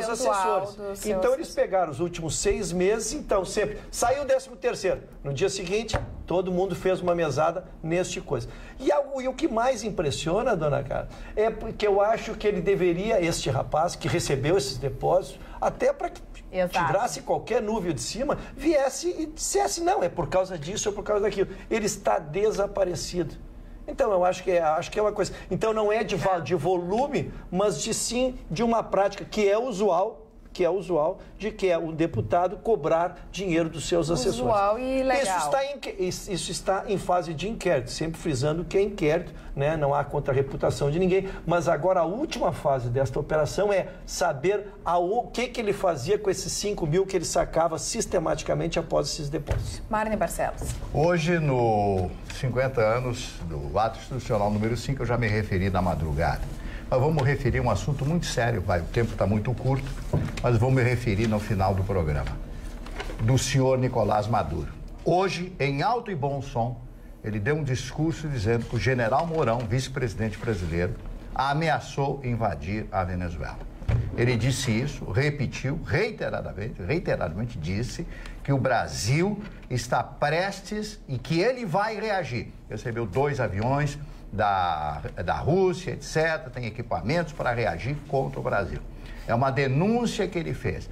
assessores. Então, eles pegaram os últimos 6 meses, então, sempre saiu o 13º. No dia seguinte, todo mundo fez uma mesada neste coisa. E o que mais impressiona, dona Carla, é porque eu acho que ele deveria, este rapaz que recebeu esses depósitos, até para que tirasse qualquer nuvem de cima, viesse e dissesse, não, é por causa disso ou por causa daquilo. Ele está desaparecido. Então, eu acho que é uma coisa... Então, não é de volume, mas sim de uma prática que é usual, de que é o deputado cobrar dinheiro dos seus assessores. Usual e legal. Isso está em fase de inquérito, sempre frisando que é inquérito, né? Não há contra a reputação de ninguém, mas agora a última fase desta operação é saber o que ele fazia com esses 5 mil que ele sacava sistematicamente após esses depósitos. Marne Barcelos. Hoje, no 50 anos do ato institucional número 5, eu já me referi na madrugada. Mas vamos referir um assunto muito sério, o tempo está muito curto, mas vou me referir no final do programa, do senhor Nicolás Maduro. Hoje, em alto e bom som, ele deu um discurso dizendo que o general Mourão, vice-presidente brasileiro, ameaçou invadir a Venezuela. Ele disse isso, repetiu reiteradamente disse que o Brasil está prestes e que ele vai reagir. Recebeu 2 aviões da Rússia, etc., tem equipamentos para reagir contra o Brasil. É uma denúncia que ele fez.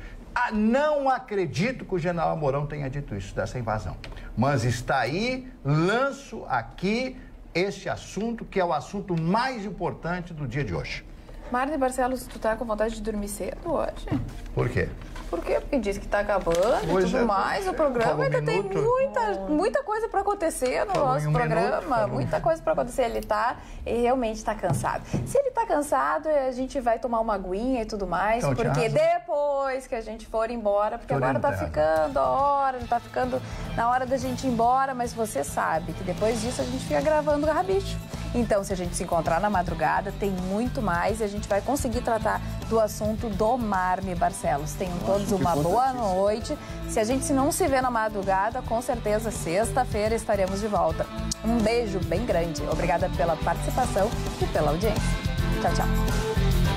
Não acredito que o general Mourão tenha dito isso, dessa invasão. Mas está aí, lanço aqui este assunto, que é o assunto mais importante do dia de hoje. Marne Barcelos, tu tá com vontade de dormir cedo hoje? Por quê? Por quê? Porque disse que está acabando e tudo mais. O programa ainda tem muita coisa para acontecer no nosso programa. Muita coisa para acontecer. Ele realmente está cansado. Se ele está cansado, a gente vai tomar uma aguinha e tudo mais. Então, porque depois que a gente for embora, porque agora está ficando a hora, está ficando na hora da gente ir embora, mas você sabe que depois disso a gente fica gravando o Garrabicho. Então, se a gente se encontrar na madrugada, tem muito mais e a gente vai conseguir tratar do assunto do Marne Barcelos. Tenham todos uma boa noite. Se a gente não se vê na madrugada, com certeza, sexta-feira estaremos de volta. Um beijo bem grande. Obrigada pela participação e pela audiência. Tchau, tchau.